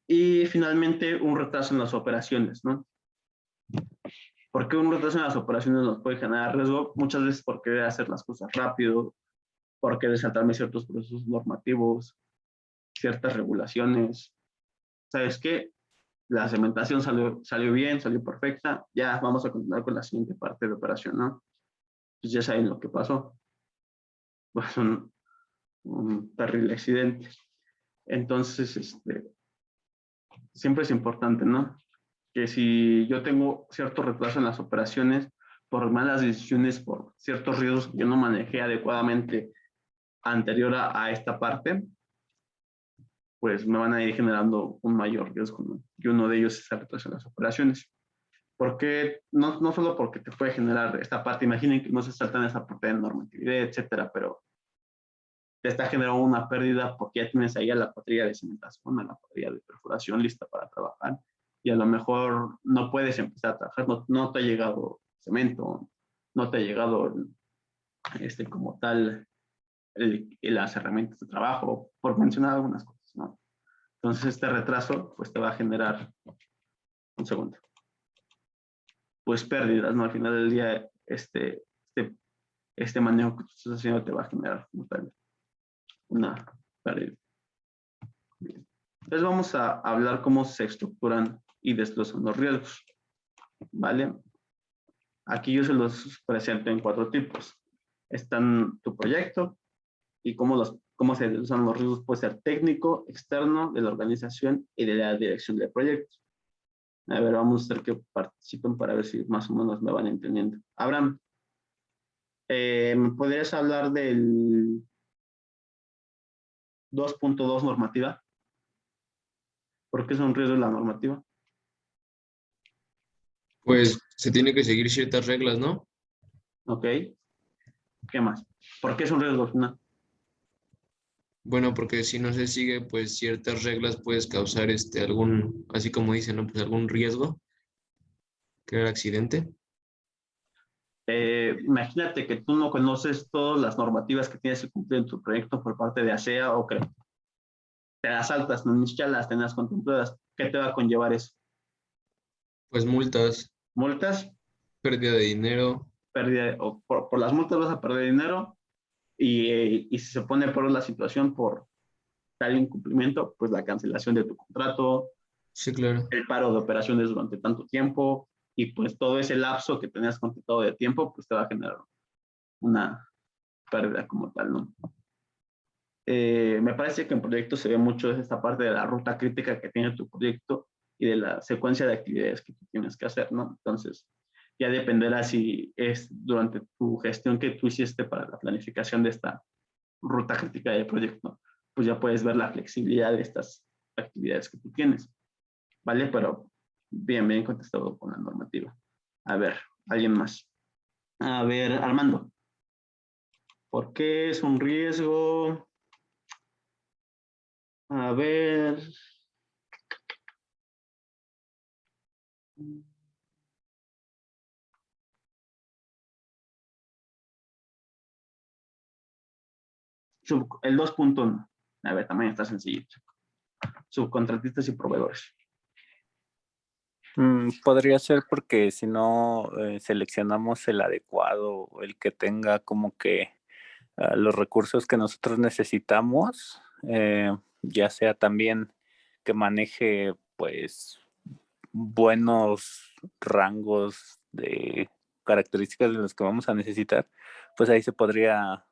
Y finalmente un retraso en las operaciones, ¿no? ¿Por qué un retraso en las operaciones nos puede generar riesgo? Muchas veces por querer hacer las cosas rápido, por querer saltarme ciertos procesos normativos, ciertas regulaciones. ¿Sabes qué? La cementación salió bien, salió perfecta, ya vamos a continuar con la siguiente parte de operación, ¿no? Pues ya saben lo que pasó. Pues un terrible accidente. Entonces, siempre es importante, ¿no? Que si yo tengo cierto retraso en las operaciones por malas decisiones, por ciertos riesgos que yo no manejé adecuadamente anterior a esta parte, pues me van a ir generando un mayor riesgo, ¿no? Y uno de ellos es el retraso en las operaciones. Porque no solo porque te puede generar esta parte, imaginen que no se saltan esa parte de normatividad, etcétera, pero te está generando una pérdida porque ya tienes ahí a la cuadrilla de cementación, a la cuadrilla de perforación lista para trabajar y a lo mejor no puedes empezar a trabajar, no te ha llegado cemento, no te ha llegado como tal las herramientas de trabajo, por mencionar algunas cosas, ¿no? Entonces este retraso pues te va a generar, un segundo, pues pérdidas, ¿no? Al final del día este manejo que tú estás haciendo te va a generar una pérdida. Entonces vamos a hablar cómo se estructuran y desglosan los riesgos, ¿vale? Aquí yo se los presento en 4 tipos. Están tu proyecto y cómo se desglosan los riesgos. Puede ser técnico, externo, de la organización y de la dirección del proyecto. A ver, vamos a hacer que participen para ver si más o menos me van entendiendo. Abraham, ¿me podrías hablar del 2.2 normativa? ¿Por qué es un riesgo de la normativa? Pues se tiene que seguir ciertas reglas, ¿no? Ok. ¿Qué más? ¿Por qué es un riesgo final? Bueno, porque si no se sigue, pues ciertas reglas puedes causar algún, así como dicen, ¿no? Pues algún riesgo, crear accidente. Imagínate que tú no conoces todas las normativas que tienes que cumplir en tu proyecto por parte de ASEA o CRE. te las saltas, no, ni siquiera las tenías contempladas. ¿Qué te va a conllevar eso? Pues multas, Multas, pérdida de dinero. pérdida, o por las multas vas a perder dinero y si se pone por la situación por tal incumplimiento, pues la cancelación de tu contrato, Sí, claro. el paro de operaciones durante tanto tiempo y pues todo ese lapso que tenías contratado de tiempo, pues te va a generar una pérdida como tal, ¿no? Me parece que en proyectos se ve mucho esta parte de la ruta crítica que tiene tu proyecto y de la secuencia de actividades que tú tienes que hacer, ¿no? Entonces, ya dependerá si es durante tu gestión que tú hiciste para la planificación de esta ruta crítica del proyecto, pues ya puedes ver la flexibilidad de estas actividades que tú tienes, ¿vale? Pero bien contestado con la normativa. A ver, alguien más. A ver, Armando, ¿por qué es un riesgo? A ver. El 2.1. A ver, también está sencillito. Subcontratistas y proveedores. Podría ser porque si no seleccionamos el adecuado o el que tenga como que los recursos que nosotros necesitamos, ya sea también que maneje pues buenos rangos de características de los que vamos a necesitar, pues ahí se podría,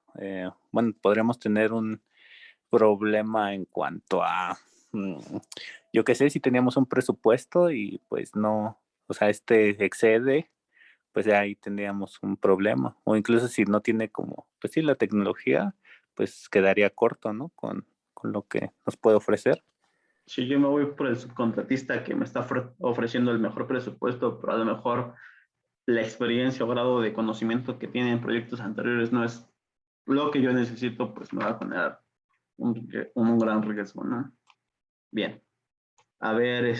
bueno, podríamos tener un problema en cuanto a, yo qué sé, si teníamos un presupuesto y pues no, o sea, este excede, pues ahí tendríamos un problema. O incluso si no tiene como, pues sí, la tecnología, pues quedaría corto, ¿no? Con lo que nos puede ofrecer. Si yo me voy por el subcontratista que me está ofreciendo el mejor presupuesto, pero a lo mejor la experiencia o grado de conocimiento que tiene en proyectos anteriores no es lo que yo necesito, pues me va a poner un gran riesgo, ¿no? Bien. A ver,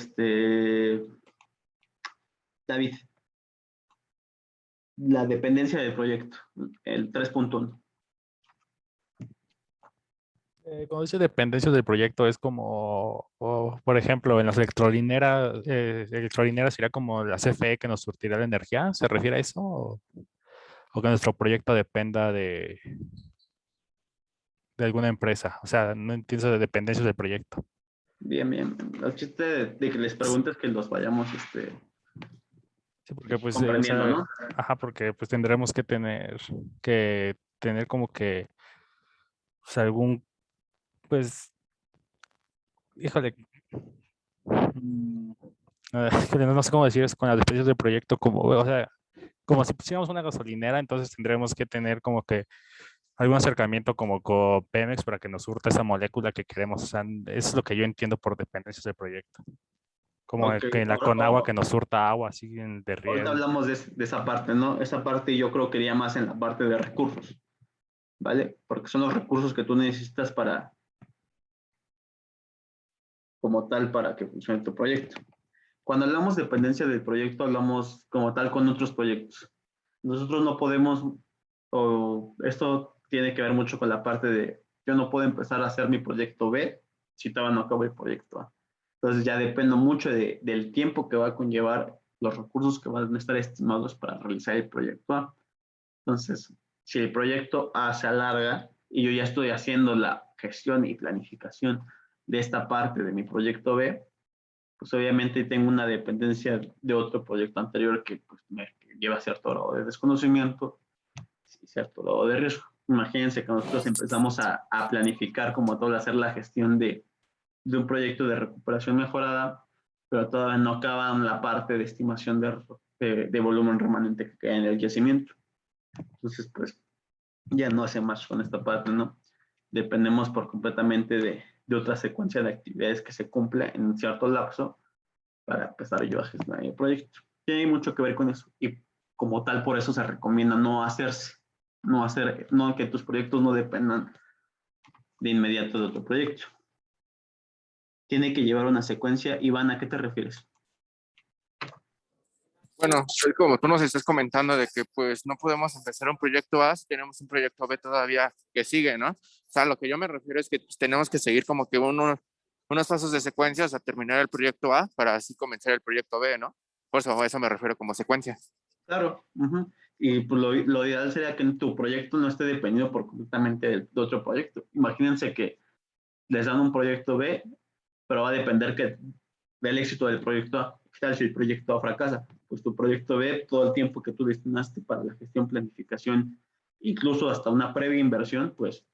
David, la dependencia del proyecto, el 3.1. Cuando dice dependencias del proyecto es como, por ejemplo, en las electrolineras sería como la CFE que nos surtirá la energía. ¿Se refiere a eso? ¿O que nuestro proyecto dependa de alguna empresa? O sea, no entiendo de dependencias del proyecto. Bien. El chiste de que les preguntes que los vayamos Sí, porque pues, o comprendiendo, sea, ¿no? ajá, porque pues tendremos que tener como que, pues, algún, pues, híjole, mm, híjole, no sé cómo decir eso con las dependencias del proyecto, como, o sea, como si pusiéramos una gasolinera, entonces tendremos que tener como que algún acercamiento como con Pemex para que nos surta esa molécula que queremos. O sea, es lo que yo entiendo por dependencias del proyecto. Como Ok, que en la Conagua que nos surta agua así de ahorita riego. hablamos de esa parte, ¿no? Esa parte yo creo que iría más en la parte de recursos, ¿vale? Porque son los recursos que tú necesitas para, como tal, para que funcione tu proyecto. Cuando hablamos de dependencia del proyecto, hablamos como tal con otros proyectos. Nosotros no podemos, o esto tiene que ver mucho con la parte de, yo no puedo empezar a hacer mi proyecto B si todavía no acabo el proyecto A. Entonces ya dependo mucho del tiempo que va a conllevar los recursos que van a estar estimados para realizar el proyecto A. Entonces, si el proyecto A se alarga y yo ya estoy haciendo la gestión y planificación de esta parte de mi proyecto B, pues obviamente tengo una dependencia de otro proyecto anterior que pues, me lleva cierto grado de desconocimiento y cierto grado de riesgo. Imagínense que nosotros empezamos a planificar como todo, hacer la gestión de un proyecto de recuperación mejorada, pero todavía no acaban la parte de estimación de volumen remanente que queda en el yacimiento. Entonces, pues ya no hace más con esta parte, ¿no? Dependemos por completamente de otra secuencia de actividades que se cumple en un cierto lapso para empezar yo a gestionar el proyecto. Tiene mucho que ver con eso y como tal por eso se recomienda no hacerse, no que tus proyectos no dependan de inmediato de otro proyecto. Tiene que llevar una secuencia. Iván, ¿a qué te refieres? Bueno, es como tú nos estás comentando de que pues no podemos empezar un proyecto A si tenemos un proyecto B todavía que sigue, ¿no? O sea, lo que yo me refiero es que pues, tenemos que seguir como que unos pasos de secuencia, o sea, terminar el proyecto A para así comenzar el proyecto B, ¿no? Por eso a eso me refiero como secuencia. Claro. Y pues lo ideal sería que tu proyecto no esté dependido por completamente de otro proyecto. Imagínense que les dan un proyecto B, pero va a depender del éxito del proyecto A. ¿Qué tal si el proyecto A fracasa? Pues tu proyecto B, todo el tiempo que tú destinaste para la gestión, planificación, incluso hasta una previa inversión, pues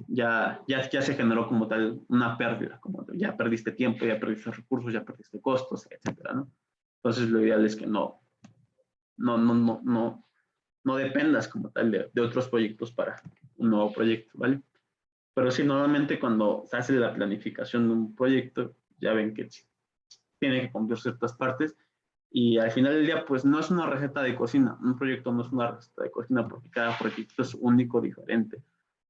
ya se generó como tal una pérdida, como ya perdiste tiempo, ya perdiste recursos, ya perdiste costos, etcétera, ¿no? Entonces lo ideal es que no dependas como tal de otros proyectos para un nuevo proyecto, ¿vale? Pero sí, normalmente cuando se hace la planificación de un proyecto, ya ven que tiene que cumplir ciertas partes y al final del día, pues no es una receta de cocina. Un proyecto no es una receta de cocina porque cada proyecto es único, diferente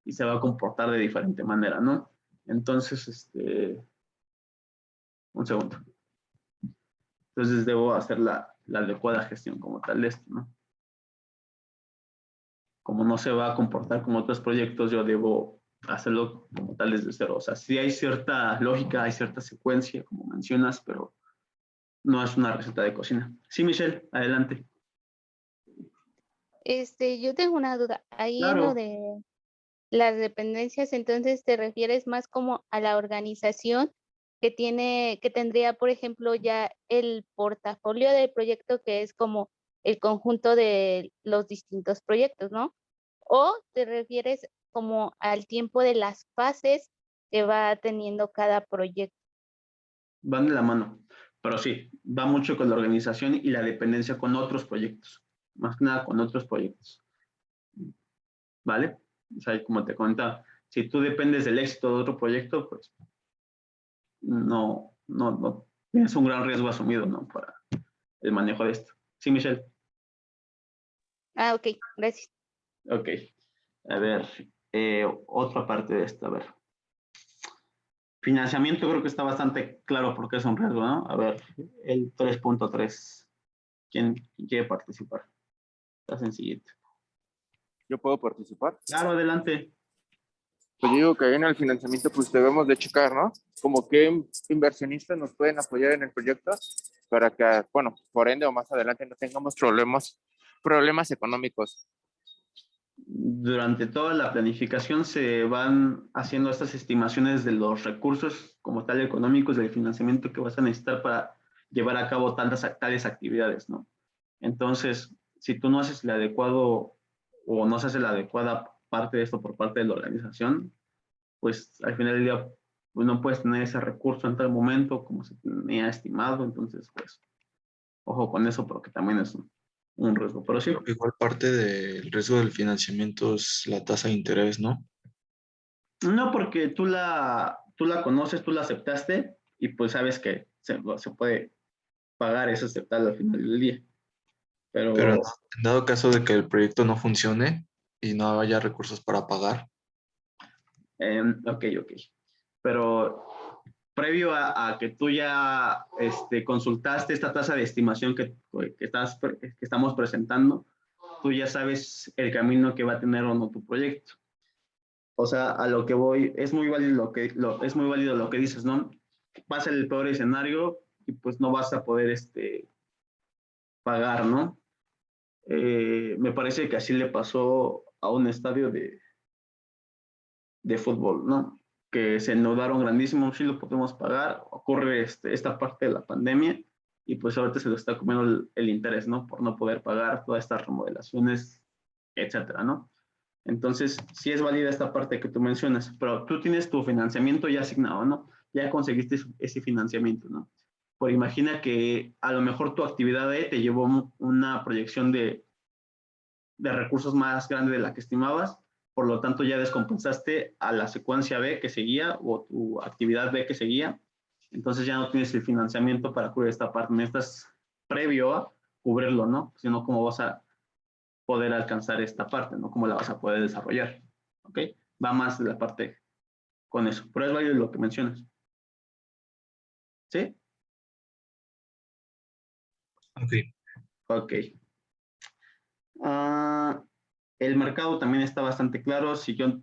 y se va a comportar de diferente manera, ¿no? Entonces, un segundo. Entonces debo hacer la adecuada gestión como tal de esto, ¿no? Como no se va a comportar como otros proyectos, yo debo hacerlo como tal desde cero. O sea, sí hay cierta lógica, hay cierta secuencia, como mencionas, pero no es una receta de cocina. Sí, Michelle, adelante. Yo tengo una duda. Ahí en lo Claro, de las dependencias, entonces te refieres más como a la organización que tendría, por ejemplo, ya el portafolio del proyecto, que es como el conjunto de los distintos proyectos, ¿no? ¿O te refieres como al tiempo de las fases que va teniendo cada proyecto? van de la mano. Pero sí, va mucho con la organización y la dependencia con otros proyectos. Más que nada con otros proyectos. ¿Vale? O sea, como te comentaba, si tú dependes del éxito de otro proyecto, pues no tienes un gran riesgo asumido, ¿no? Para el manejo de esto. Sí, Michelle. Ah, ok, gracias. Ok. A ver, otra parte de esto, a ver. Financiamiento creo que está bastante claro porque es un riesgo, ¿no? A ver, el 3.3. ¿Quién quiere participar? Está sencillito. ¿Yo puedo participar? Claro, adelante. Pues yo digo que ahí en el financiamiento pues debemos de checar, ¿no? Como qué inversionistas nos pueden apoyar en el proyecto para que, bueno, por ende o más adelante no tengamos problemas económicos. Durante toda la planificación se van haciendo estas estimaciones de los recursos como tal económicos del financiamiento que vas a necesitar para llevar a cabo tales actividades, ¿no? Entonces, si tú no haces el adecuado o no se hace la adecuada parte de esto por parte de la organización, pues al final del día pues, no puedes tener ese recurso en tal momento como se tenía estimado, entonces pues ojo con eso porque también es un riesgo, pero sí. Creo que igual parte del riesgo del financiamiento es la tasa de interés, ¿no? No, porque tú la conoces, tú la aceptaste y pues sabes que se puede pagar, es aceptable al final del día. Pero Pero, en dado caso de que el proyecto no funcione y no haya recursos para pagar, ok. Pero previo a que tú ya consultaste esta tasa de estimación que estamos presentando, tú ya sabes el camino que va a tener o no tu proyecto. O sea, a lo que voy, es muy válido es muy válido lo que dices, ¿no? Pasa el peor escenario y pues no vas a poder pagar, ¿no? Me parece que así le pasó a un estadio de fútbol, ¿no? Que se endeudaron grandísimo, sí lo podemos pagar, ocurre esta parte de la pandemia y pues ahorita se lo está comiendo el interés, ¿no? Por no poder pagar todas estas remodelaciones, etcétera, ¿no? Entonces, sí es válida esta parte que tú mencionas, pero tú tienes tu financiamiento ya asignado, ¿no? Ya conseguiste ese financiamiento, ¿no? Por imagina que a lo mejor tu actividad E te llevó una proyección de recursos más grande de la que estimabas, por lo tanto ya descompensaste a la secuencia B que seguía o tu actividad B que seguía, entonces ya no tienes el financiamiento para cubrir esta parte, necesitas previo a cubrirlo, ¿no? Sino cómo vas a poder alcanzar esta parte, ¿no? Cómo la vas a poder desarrollar, ¿ok? Va más de la parte con eso, pero es válido lo que mencionas. ¿Sí? ok. Ok. El mercado también está bastante claro. Si yo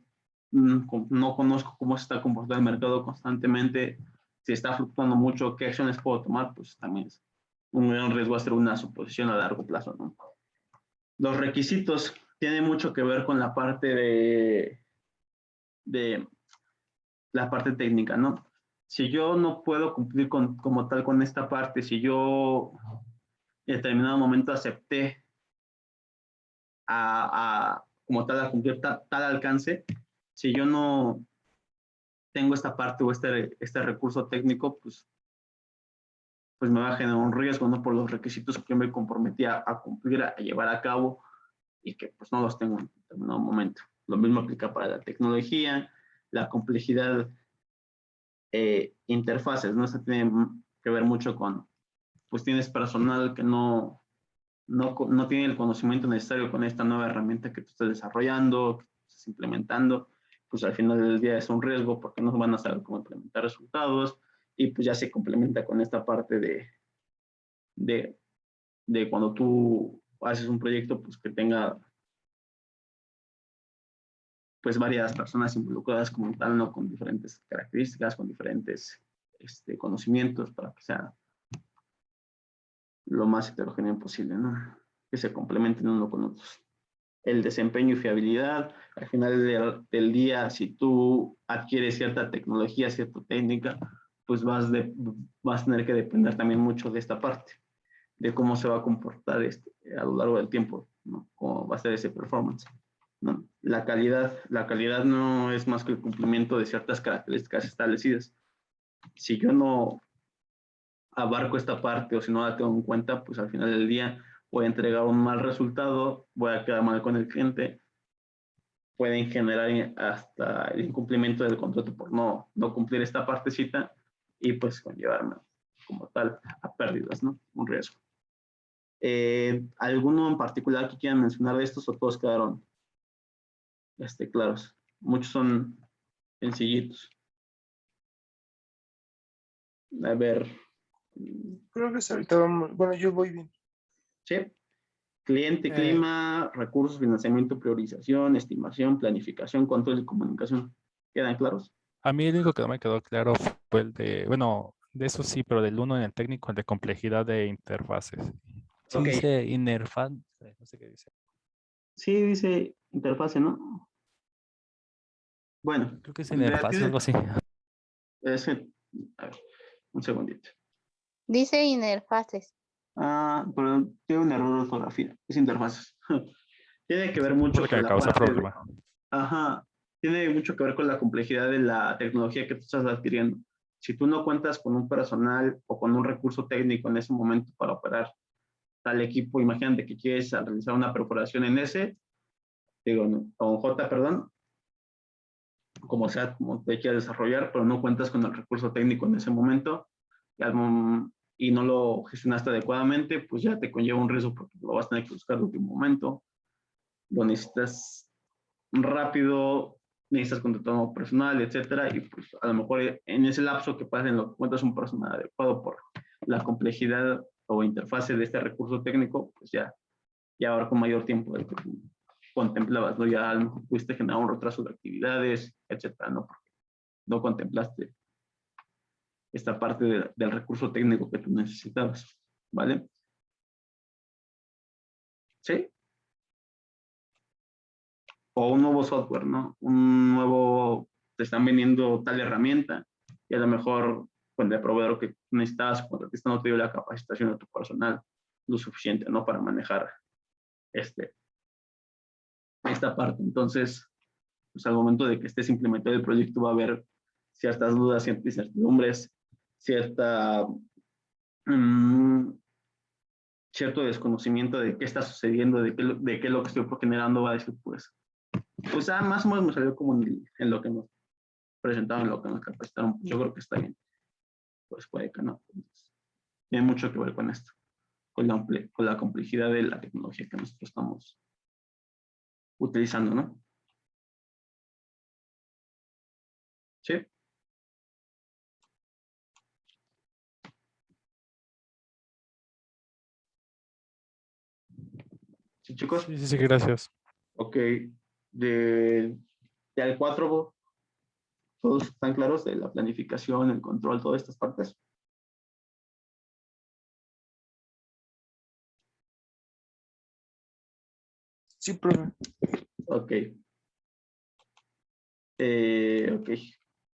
no conozco cómo se está comportando el mercado constantemente, si está fluctuando mucho, qué acciones puedo tomar, pues también es un gran riesgo hacer una suposición a largo plazo, ¿no? Los requisitos tienen mucho que ver con la parte de la parte técnica, ¿no? Si yo no puedo cumplir como tal con esta parte, si yo en determinado momento acepté como tal a cumplir tal alcance, si yo no tengo esta parte o este recurso técnico, pues me va a generar un riesgo, ¿no? Por los requisitos que yo me comprometí a cumplir, a llevar a cabo y que pues no los tengo en determinado momento. Lo mismo aplica para la tecnología, la complejidad, interfaces, ¿no? Eso tiene que ver mucho con, pues tienes personal que no tiene el conocimiento necesario con esta nueva herramienta que tú estás desarrollando, que estás implementando, pues al final del día es un riesgo porque no van a saber cómo implementar resultados y pues ya se complementa con esta parte de, de cuando tú haces un proyecto, pues que tenga pues varias personas involucradas como tal, ¿no? Con diferentes características, con diferentes conocimientos para que sea lo más heterogéneo posible, ¿no? Que se complementen uno con otros. El desempeño y fiabilidad, al final del día, si tú adquieres cierta tecnología, cierta técnica, pues vas a tener que depender también mucho de esta parte, de cómo se va a comportar a lo largo del tiempo, ¿no? Cómo va a ser ese performance, ¿no? La calidad no es más que el cumplimiento de ciertas características establecidas. Si yo no abarco esta parte o si no la tengo en cuenta, pues al final del día voy a entregar un mal resultado, voy a quedar mal con el cliente, pueden generar hasta el incumplimiento del contrato por no cumplir esta partecita y pues conllevarme como tal a pérdidas, ¿no? Un riesgo. ¿Alguno en particular que quieran mencionar de estos o todos quedaron claros? Muchos son sencillitos. A ver, Creo que hasta ahorita vamos, bueno, yo voy bien. ¿sí? Cliente, clima, recursos, financiamiento, priorización, estimación, planificación, control y comunicación. ¿Quedan claros? A mí el único que no me quedó claro fue el de, bueno, de eso sí, pero del uno en el técnico, el de complejidad de interfaces. Sí Ok. dice interfaz, no sé qué dice. Sí, dice interfase, ¿no? Bueno, Creo que es interfaz o algo así. A ver, un segundito. Dice interfaces. Pero tiene un error de ortografía. Es interfaces. Tiene que ver mucho Lo que con me la causa parte problema. ajá, tiene mucho que ver con la complejidad de la tecnología que tú estás adquiriendo. Si tú no cuentas con un personal o con un recurso técnico en ese momento para operar tal equipo, imagínate que quieres realizar una perforación en S, digo, o en J, perdón, como sea, como te quieras desarrollar, pero no cuentas con el recurso técnico en ese momento y no lo gestionaste adecuadamente, pues ya te conlleva un riesgo porque lo vas a tener que buscar de último momento, lo necesitas rápido, necesitas contratar un personal, etcétera, y pues a lo mejor en ese lapso que pasa en lo que encuentras un personal adecuado por la complejidad o interfase de este recurso técnico, pues ya abarca mayor tiempo del que tú contemplabas, ¿no? Ya a lo mejor pudiste generar un retraso de actividades, etcétera, ¿no? Porque no contemplaste esta parte del recurso técnico que tú necesitabas, ¿vale? ¿Sí? O un nuevo software, ¿no? Te están vendiendo tal herramienta y a lo mejor con el proveedor que necesitas, contratista no te dio la capacitación de tu personal lo suficiente, ¿no? Para manejar esta parte. Entonces, pues al momento de que estés implementando el proyecto va a haber ciertas dudas, ciertas incertidumbres, cierta, cierto desconocimiento de qué está sucediendo, de qué es lo que estoy generando, va a decir, pues más o menos me salió como en lo que nos presentaron, en lo que nos capacitaron, yo creo que está bien. Pues puede que no. Entonces, tiene mucho que ver con esto, con la complejidad de la tecnología que nosotros estamos utilizando, ¿no? ¿Sí? ¿Sí, chicos? Sí, gracias. Ok. De Ya el 4, todos están claros de la planificación, el control, todas estas partes. Sí, profe. Ok. Ok.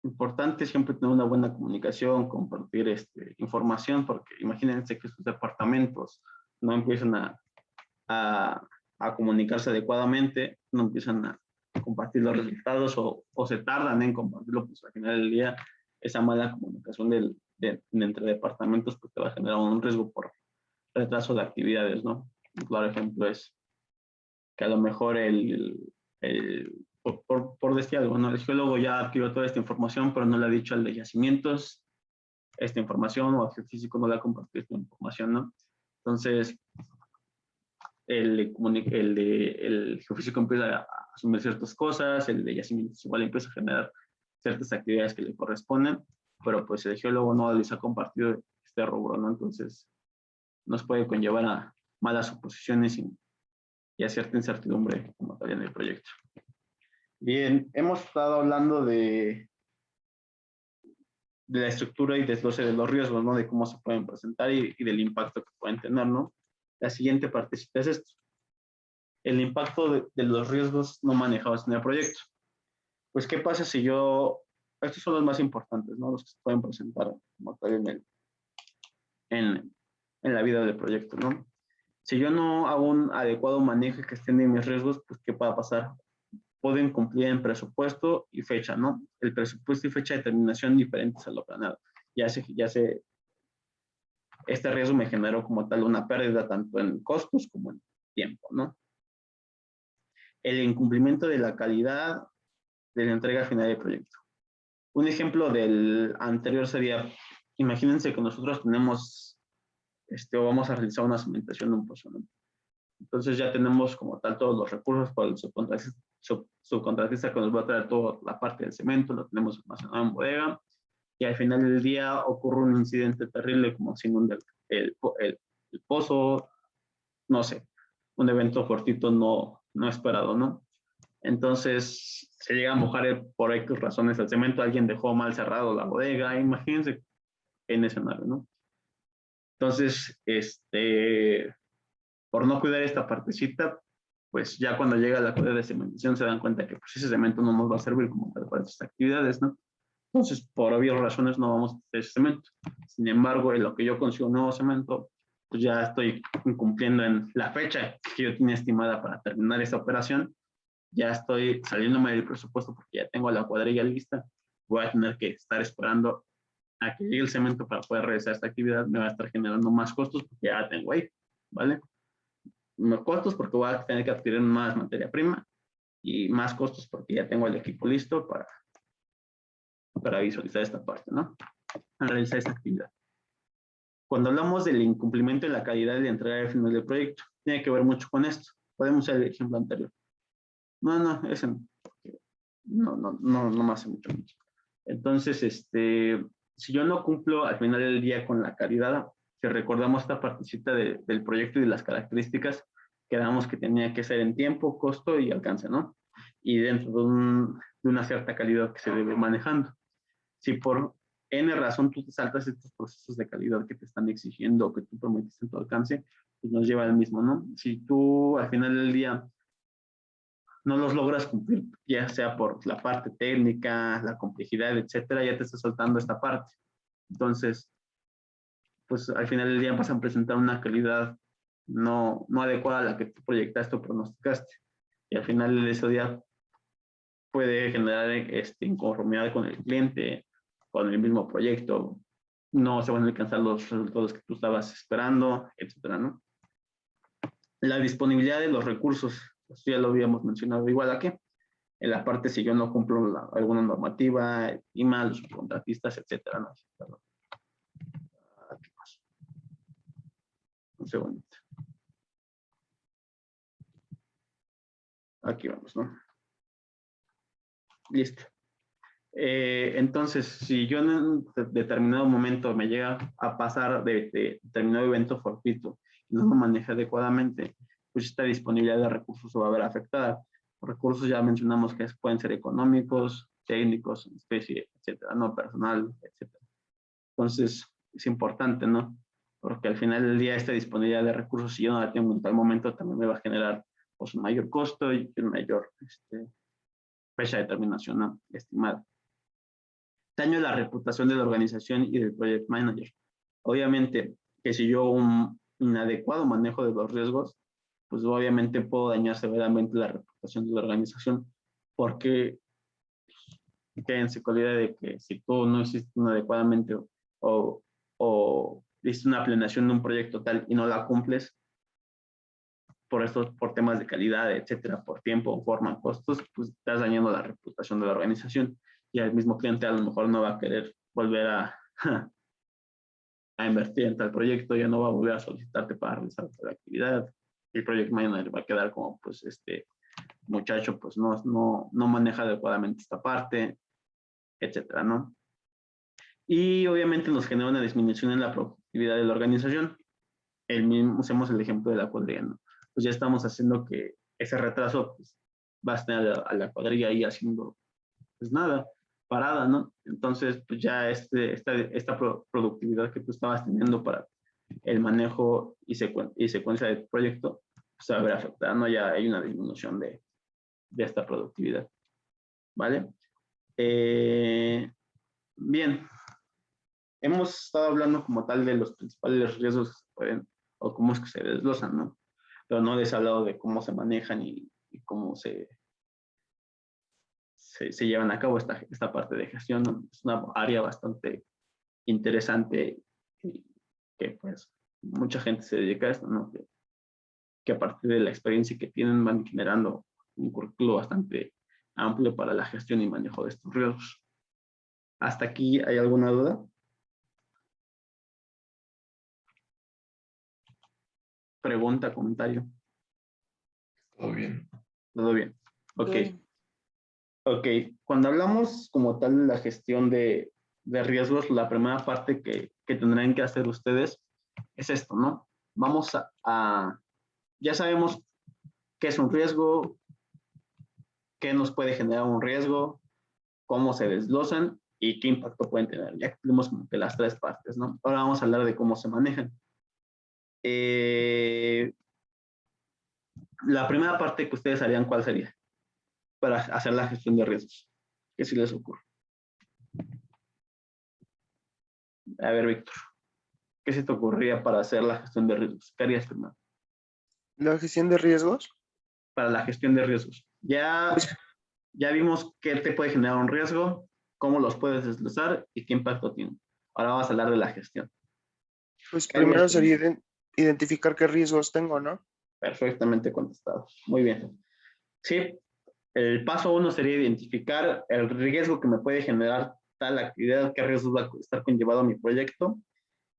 Importante siempre tener una buena comunicación, compartir información, porque imagínense que sus departamentos no empiezan a comunicarse adecuadamente, no empiezan a compartir los resultados o se tardan en compartirlo, pues al final del día esa mala comunicación entre departamentos pues te va a generar un riesgo por retraso de actividades, ¿no? Un claro ejemplo es que a lo mejor por decir algo, ¿no? El geólogo ya adquirió toda esta información, pero no le ha dicho al de yacimientos esta información, o al geofísico no le ha compartido esta información, ¿no? Entonces, el geofísico empieza a asumir ciertas cosas, el de yacimientos igual empieza a generar ciertas actividades que le corresponden, pero pues el geólogo no les ha compartido este rubro, ¿no? Entonces, nos puede conllevar a malas suposiciones y a cierta incertidumbre como tal en el proyecto. Bien, hemos estado hablando de la estructura y desglose de los riesgos, ¿no? De cómo se pueden presentar y del impacto que pueden tener, ¿no? La siguiente partecita es esto. El impacto de los riesgos no manejados en el proyecto. Pues, ¿qué pasa si estos son los más importantes, ¿no? Los que se pueden presentar como tal en la vida del proyecto, ¿no? Si yo no hago un adecuado manejo y gestión de mis riesgos, pues, ¿qué puede pasar? Pueden cumplir en presupuesto y fecha, ¿no? El presupuesto y fecha de terminación diferentes a lo planeado. Este riesgo me generó como tal una pérdida tanto en costos como en tiempo, ¿no? El incumplimiento de la calidad de la entrega final del proyecto. Un ejemplo del anterior sería, imagínense que nosotros tenemos, o vamos a realizar una cimentación de un pozo, ¿no? Entonces ya tenemos como tal todos los recursos para el subcontratista que nos va a traer toda la parte del cemento, lo tenemos almacenado en bodega, y al final del día ocurre un incidente terrible como se inunda el pozo, no sé, un evento cortito no esperado, ¿no? Entonces se llega a mojar por X razones el cemento, alguien dejó mal cerrado la bodega, imagínense en escenario, ¿no? Entonces, por no cuidar esta partecita, pues ya cuando llega la cuidad de cementación se dan cuenta que pues ese cemento no nos va a servir como para estas actividades, ¿no? Entonces, por obvias razones no vamos a hacer ese cemento. Sin embargo, en lo que yo consigo un nuevo cemento, pues ya estoy incumpliendo en la fecha que yo tenía estimada para terminar esta operación, ya estoy saliéndome del presupuesto porque ya tengo la cuadrilla lista, voy a tener que estar esperando a que llegue el cemento para poder realizar esta actividad, me va a estar generando más costos porque ya tengo ahí, ¿vale? Más costos porque voy a tener que adquirir más materia prima y más costos porque ya tengo el equipo listo para visualizar esta parte, ¿no? Para realizar esta actividad. Cuando hablamos del incumplimiento de la calidad de la entrega del final del proyecto, tiene que ver mucho con esto. Podemos usar el ejemplo anterior. No, ese no. No me hace mucho. Entonces, si yo no cumplo al final del día con la calidad, si recordamos esta partecita del proyecto y de las características, quedamos que tenía que ser en tiempo, costo y alcance, ¿no? Y dentro de una cierta calidad que se debe manejando. Si por N razón tú te saltas estos procesos de calidad que te están exigiendo o que tú prometiste en tu alcance, pues nos lleva al mismo, ¿no? Si tú al final del día no los logras cumplir, ya sea por la parte técnica, la complejidad, etcétera, ya te está soltando esta parte. Entonces, pues al final del día vas a presentar una calidad no adecuada a la que tú proyectaste o pronosticaste. Y al final de ese día puede generar inconformidad con el cliente, con el mismo proyecto, no se van a alcanzar los resultados que tú estabas esperando, etcétera, ¿no? La disponibilidad de los recursos, esto ya lo habíamos mencionado igual aquí, en la parte si yo no cumplo alguna normativa, IMA, los subcontratistas, etcétera, ¿no? Aquí más. Un segundito. Aquí vamos, ¿no? Listo. Entonces, si yo en un determinado momento me llega a pasar de determinado evento fortuito y no lo maneja adecuadamente, pues esta disponibilidad de recursos se va a ver afectada. Recursos ya mencionamos que pueden ser económicos, técnicos, especie, etcétera, no personal, etcétera. Entonces, es importante, ¿no? Porque al final del día esta disponibilidad de recursos, si yo no la tengo en tal momento, también me va a generar pues, un mayor costo y un mayor fecha de terminación, ¿no? Estimada. Daño a la reputación de la organización y del project manager. Obviamente que si yo un inadecuado manejo de los riesgos, pues obviamente puedo dañar severamente la reputación de la organización, porque quédense con la idea de que si tú no hiciste adecuadamente o hiciste una planeación de un proyecto tal y no la cumples, por temas de calidad, etcétera, por tiempo, forma, costos, pues estás dañando la reputación de la organización y el mismo cliente a lo mejor no va a querer volver a invertir en tal proyecto, ya no va a volver a solicitarte para realizar tal actividad. El project manager va a quedar como, pues, muchacho, pues, no maneja adecuadamente esta parte, etcétera, ¿no? Y obviamente nos genera una disminución en la productividad de la organización. Usemos el ejemplo de la cuadrilla, ¿no? Pues ya estamos haciendo que ese retraso, pues, va a tener a la cuadrilla ahí haciendo, pues nada, parada, ¿no? Entonces, pues ya esta productividad que tú estabas teniendo para el manejo y secuencia del proyecto, pues se va a ver afectada, ¿no? Ya hay una disminución de esta productividad, ¿vale? Bien, hemos estado hablando como tal de los principales riesgos que se pueden, o cómo es que se desglosan, ¿no? Pero no les he hablado de cómo se manejan y cómo se llevan a cabo esta parte de gestión, ¿no? Es una área bastante interesante y que pues mucha gente se dedica a esto, ¿no? Que a partir de la experiencia que tienen van generando un currículo bastante amplio para la gestión y manejo de estos riesgos. ¿Hasta aquí hay alguna duda? Pregunta, comentario. Todo bien. Todo bien. Ok. Bien. Ok. Cuando hablamos como tal de la gestión de riesgos, la primera parte que tendrán que hacer ustedes es esto, ¿no? Vamos ya sabemos qué es un riesgo, qué nos puede generar un riesgo, cómo se desglosan y qué impacto pueden tener. Ya tenemos como que las tres partes, ¿no? Ahora vamos a hablar de cómo se manejan. La primera parte que ustedes harían, ¿cuál sería? Para hacer la gestión de riesgos. ¿Qué se les ocurre? A ver, Víctor, ¿qué se te ocurría para hacer la gestión de riesgos? ¿Qué harías primero? La gestión de riesgos. Para la gestión de riesgos. Ya vimos qué te puede generar un riesgo, cómo los puedes desglosar y qué impacto tiene. Ahora vamos a hablar de la gestión. Pues primero sería identificar qué riesgos tengo, ¿no? Perfectamente contestado. Muy bien. Sí, el paso 1 sería identificar el riesgo que me puede generar tal actividad, qué riesgos va a estar conllevado a mi proyecto,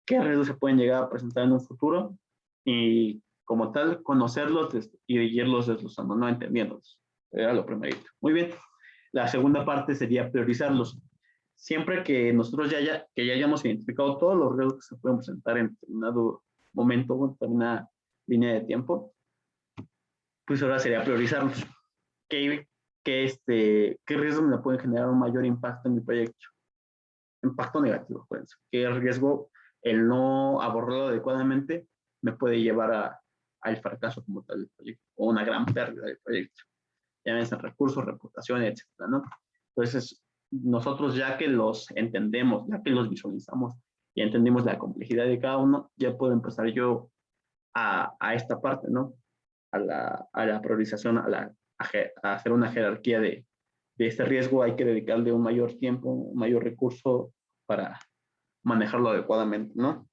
qué riesgos se pueden llegar a presentar en un futuro y como tal conocerlos y irlos desglosando, no entendiéndolos. Era lo primerito. Muy bien. La segunda parte sería priorizarlos. Siempre que nosotros ya hayamos identificado todos los riesgos que se pueden presentar en determinado momento o en determinada línea de tiempo, pues ahora sería priorizarlos. ¿Qué riesgos me pueden generar un mayor impacto en mi proyecto? Impacto negativo, pueden ser. ¿Qué riesgo el no abordarlo adecuadamente me puede llevar al fracaso como tal del proyecto o una gran pérdida del proyecto? Llámense recursos, reputación, etcétera, ¿no? Entonces, nosotros ya que los entendemos, ya que los visualizamos y entendimos la complejidad de cada uno, ya puedo empezar yo a esta parte, ¿no? A la priorización, a hacer una jerarquía de este riesgo. Hay que dedicarle un mayor tiempo, un mayor recurso para manejarlo adecuadamente, ¿no?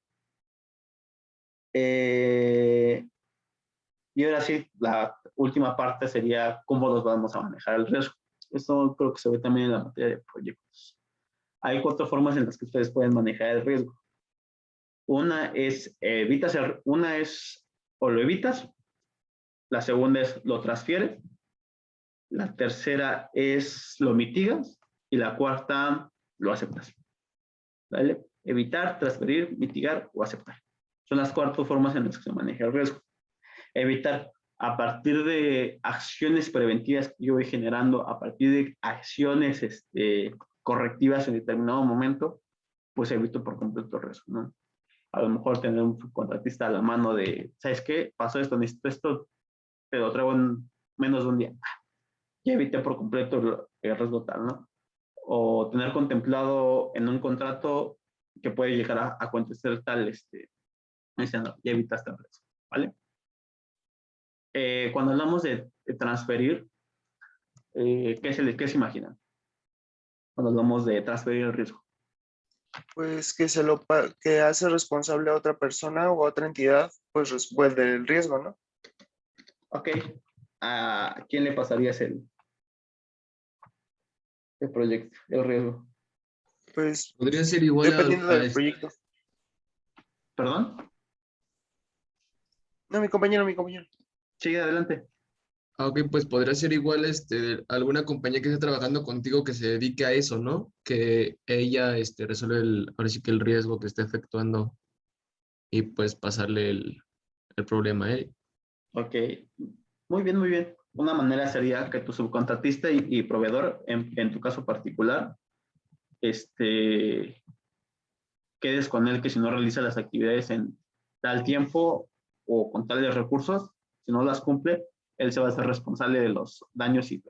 Y ahora sí, la última parte sería cómo los vamos a manejar el riesgo. Esto creo que se ve también en la materia de proyectos. Hay 4 formas en las que ustedes pueden manejar el riesgo. Una es o lo evitas. La segunda es lo transfieres. La tercera es lo mitigas. Y la cuarta, lo aceptas. ¿Vale? Evitar, transferir, mitigar o aceptar. Son las 4 formas en las que se maneja el riesgo. Evitar. a partir de acciones preventivas que yo voy generando, a partir de acciones correctivas en determinado momento, pues evito por completo el riesgo, ¿no? A lo mejor tener un subcontratista a la mano de, ¿sabes qué? Pasó esto, necesito esto, te lo traigo en menos de un día. Ya evité por completo el riesgo tal, ¿no? O tener contemplado en un contrato que puede llegar a acontecer tal, diciendo, ya evitaste el riesgo, ¿vale? Cuando hablamos de transferir, ¿qué se imaginan? Cuando hablamos de transferir el riesgo. Pues que hace responsable a otra persona o a otra entidad, pues del riesgo, ¿no? Ok. ¿A quién le pasarías el proyecto, el riesgo? Pues Podría ser igual dependiendo del proyecto. ¿Perdón? No, mi compañero. Sí, adelante. Ok, pues podría ser igual alguna compañía que esté trabajando contigo que se dedique a eso, ¿no? Que ella resuelve ahora sí que el riesgo que esté efectuando y pues pasarle el problema a él. Ok. Muy bien, muy bien. Una manera sería que tu subcontratista y proveedor, en tu caso particular, quedes con él que si no realiza las actividades en tal tiempo o con tales recursos, si no las cumple, él se va a hacer responsable de los daños y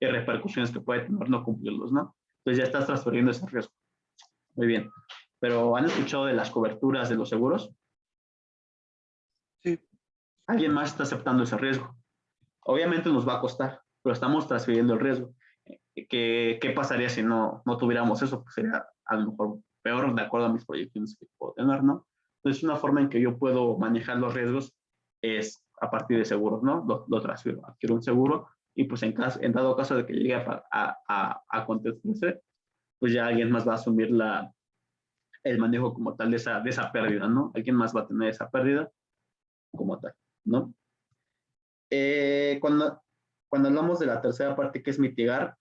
repercusiones que puede tener no cumplirlos, ¿no? Entonces ya estás transfiriendo ese riesgo. Muy bien. Pero ¿han escuchado de las coberturas de los seguros? Sí. Alguien más está aceptando ese riesgo. Obviamente nos va a costar, pero estamos transfiriendo el riesgo. ¿Qué pasaría si no tuviéramos eso? Pues sería a lo mejor peor de acuerdo a mis proyecciones que puedo tener, ¿no? Entonces, una forma en que yo puedo manejar los riesgos es a partir de seguros, ¿no? Lo transfiero, adquiero un seguro y pues en dado caso de que llegue a acontecerse, pues ya alguien más va a asumir el manejo como tal de esa pérdida, ¿no? Alguien más va a tener esa pérdida como tal, ¿no? Cuando hablamos de la tercera parte, que es mitigar,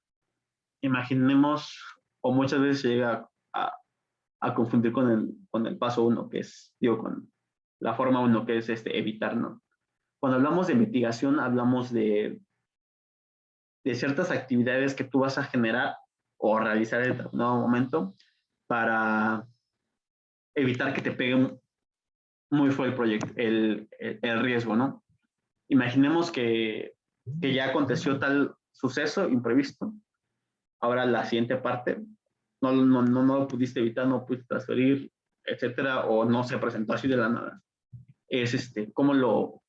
imaginemos, o muchas veces se llega a confundir con el paso 1, que es, digo, con la forma 1, que es evitar, ¿no? Cuando hablamos de mitigación, hablamos de ciertas actividades que tú vas a generar o realizar en determinado momento para evitar que te pegue muy fuerte el proyecto, el riesgo, ¿no? Imaginemos que ya aconteció tal suceso imprevisto. Ahora la siguiente parte, no lo pudiste evitar, no pudiste transferir, etcétera, o no se presentó así de la nada. Es cómo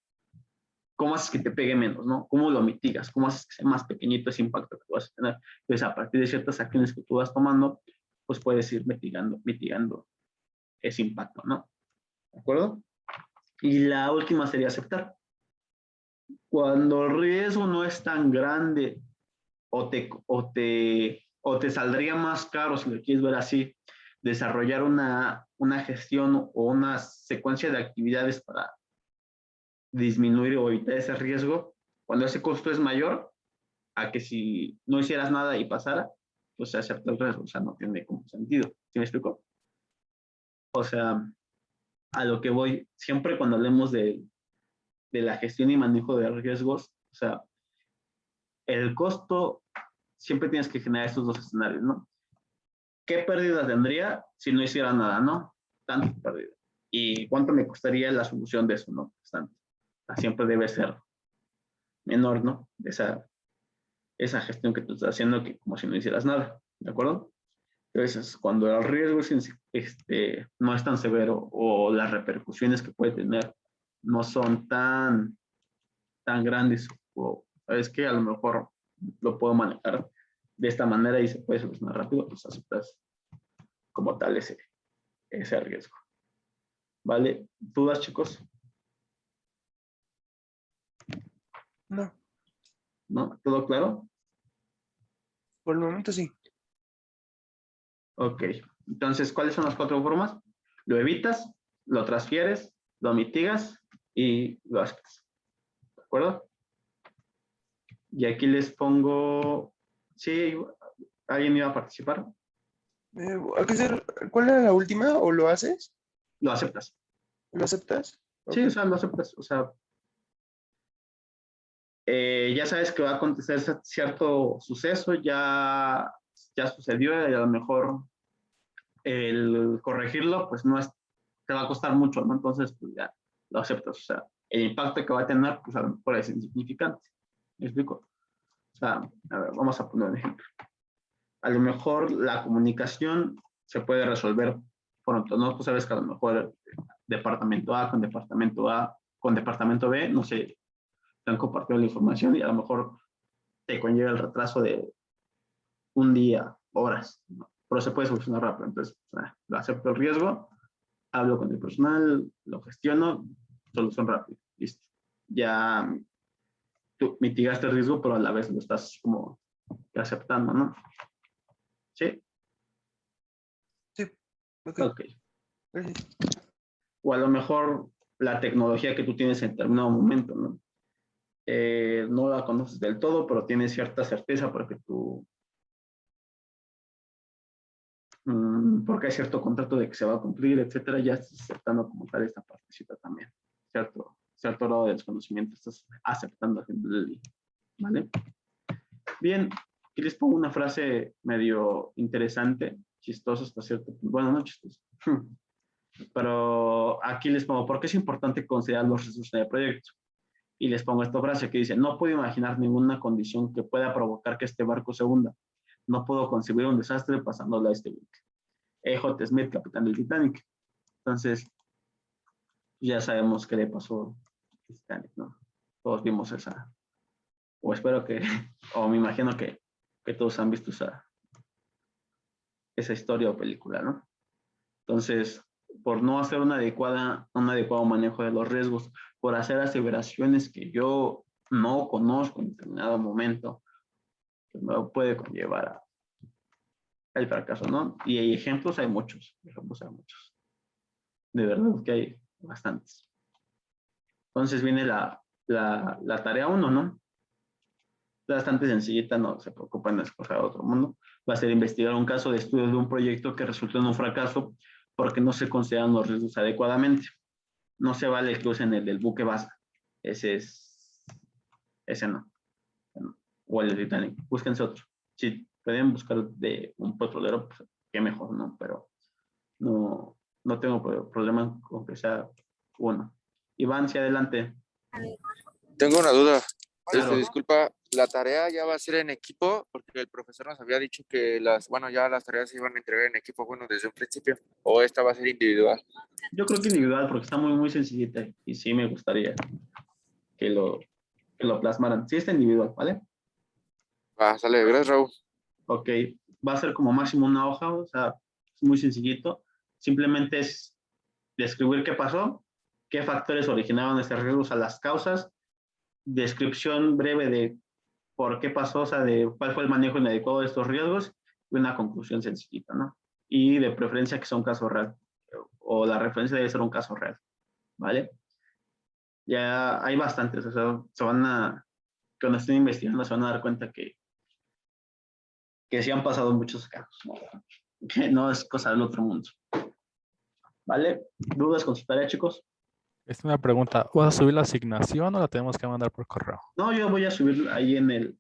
haces que te pegue menos, ¿no? ¿Cómo lo mitigas? ¿Cómo haces que sea más pequeñito ese impacto que tú vas a tener? Entonces, a partir de ciertas acciones que tú vas tomando, pues puedes ir mitigando ese impacto, ¿no? ¿De acuerdo? Y la última sería aceptar. Cuando el riesgo no es tan grande o te saldría más caro, si lo quieres ver así, desarrollar una gestión o una secuencia de actividades para disminuir o evitar ese riesgo, cuando ese costo es mayor a que si no hicieras nada y pasara, pues se acepta el riesgo, o sea, no tiene como sentido. ¿Sí me explico? O sea, a lo que voy, siempre cuando hablemos de la gestión y manejo de riesgos, o sea, el costo, siempre tienes que generar estos dos escenarios, ¿no? ¿Qué pérdida tendría si no hiciera nada, no? Tanta pérdida. ¿Y cuánto me costaría la solución de eso, no? Bastante. Siempre debe ser menor, ¿no? Esa gestión que tú estás haciendo que como si no hicieras nada, ¿de acuerdo? Entonces, cuando el riesgo no es tan severo o las repercusiones que puede tener no son tan grandes, o es que a lo mejor lo puedo manejar de esta manera y se puede solucionar rápido, pues aceptas como tal ese riesgo. ¿Vale? ¿Dudas, chicos? No, ¿No? ¿Todo claro? por el momento sí. Ok. Entonces, ¿cuáles son las 4 formas? Lo evitas, lo transfieres, lo mitigas y lo haces. ¿De acuerdo? Y aquí les pongo... ¿Sí? ¿Alguien iba a participar? ¿Cuál era la última? ¿O lo haces? Lo aceptas. ¿Lo aceptas? Sí, Ok. o sea, lo aceptas. O sea, ya sabes que va a acontecer cierto suceso, ya sucedió y a lo mejor el corregirlo, pues no es, te va a costar mucho, ¿no? Entonces, pues ya lo aceptas. O sea, el impacto que va a tener, pues a lo mejor es insignificante. ¿Me explico? O sea, a ver, vamos a poner un ejemplo. A lo mejor la comunicación se puede resolver pronto, ¿no? Tú sabes que a lo mejor departamento A con departamento B, no sé, te han compartido la información y a lo mejor te conlleva el retraso de un día, horas, ¿no? Pero se puede solucionar rápido. Entonces, lo acepto el riesgo, hablo con el personal, lo gestiono, solución rápida, listo. Ya tú mitigaste el riesgo, pero a la vez lo estás como aceptando, ¿no? ¿Sí? Sí, ok. Ok. Gracias. O a lo mejor la tecnología que tú tienes en determinado momento, ¿no? No la conoces del todo, pero tienes cierta certeza porque porque hay cierto contrato de que se va a cumplir, etcétera, ya estás aceptando como tal esta partecita también. Cierto grado de desconocimiento estás aceptando al final del día, ¿vale? Bien, aquí les pongo una frase medio interesante, chistosa hasta cierto punto. Bueno, no chistosa. Pero aquí les pongo, ¿por qué es importante considerar los riesgos en el proyecto? Y les pongo esta frase que dice, no puedo imaginar ninguna condición que pueda provocar que este barco se hunda. No puedo concebir un desastre pasándolo a este buque. E.J. Smith, capitán del Titanic. Entonces, ya sabemos qué le pasó al Titanic, ¿no? Todos vimos esa, o espero que, o me imagino que todos han visto esa historia o película, ¿no? Entonces, por no hacer un adecuado manejo de los riesgos, por hacer aseveraciones que yo no conozco en determinado momento, que me puede conllevar al fracaso, ¿no? Y hay ejemplos, hay muchos. De verdad que hay bastantes. Entonces viene la tarea 1, ¿no? Bastante sencillita, no se preocupen de escoger a otro mundo. Va a ser investigar un caso de estudio de un proyecto que resultó en un fracaso porque no se consideran los riesgos adecuadamente. No se vale que usen el del buque base. Ese no. O el del Titanic. Búsquense otro. Si pueden buscar de un petrolero, pues qué mejor, ¿no? Pero no tengo problema con que sea uno. Iván, si adelante. Tengo una duda. Claro. Disculpa, ¿la tarea ya va a ser en equipo? Porque el profesor nos había dicho que ya las tareas se iban a entregar en equipo, bueno, desde un principio. ¿O esta va a ser individual? Yo creo que individual, porque está muy sencillita y sí me gustaría que lo plasmaran. Sí está individual, ¿vale? Sale, gracias, Raúl. Ok, va a ser como máximo una hoja, o sea, es muy sencillito. Simplemente es describir qué pasó, qué factores originaron este riesgo, o sea, las causas, descripción breve de por qué pasó, o sea, de cuál fue el manejo inadecuado de estos riesgos y una conclusión sencillita, ¿no? Y de preferencia que sea un caso real, o la referencia debe ser un caso real, ¿vale? Ya hay bastantes, o sea, cuando estén investigando se van a dar cuenta que sí han pasado muchos casos, ¿no? Que no es cosa del otro mundo. ¿Vale? ¿Dudas con su tarea, chicos? Es una pregunta, ¿vas a subir la asignación o la tenemos que mandar por correo? No, yo voy a subir ahí en el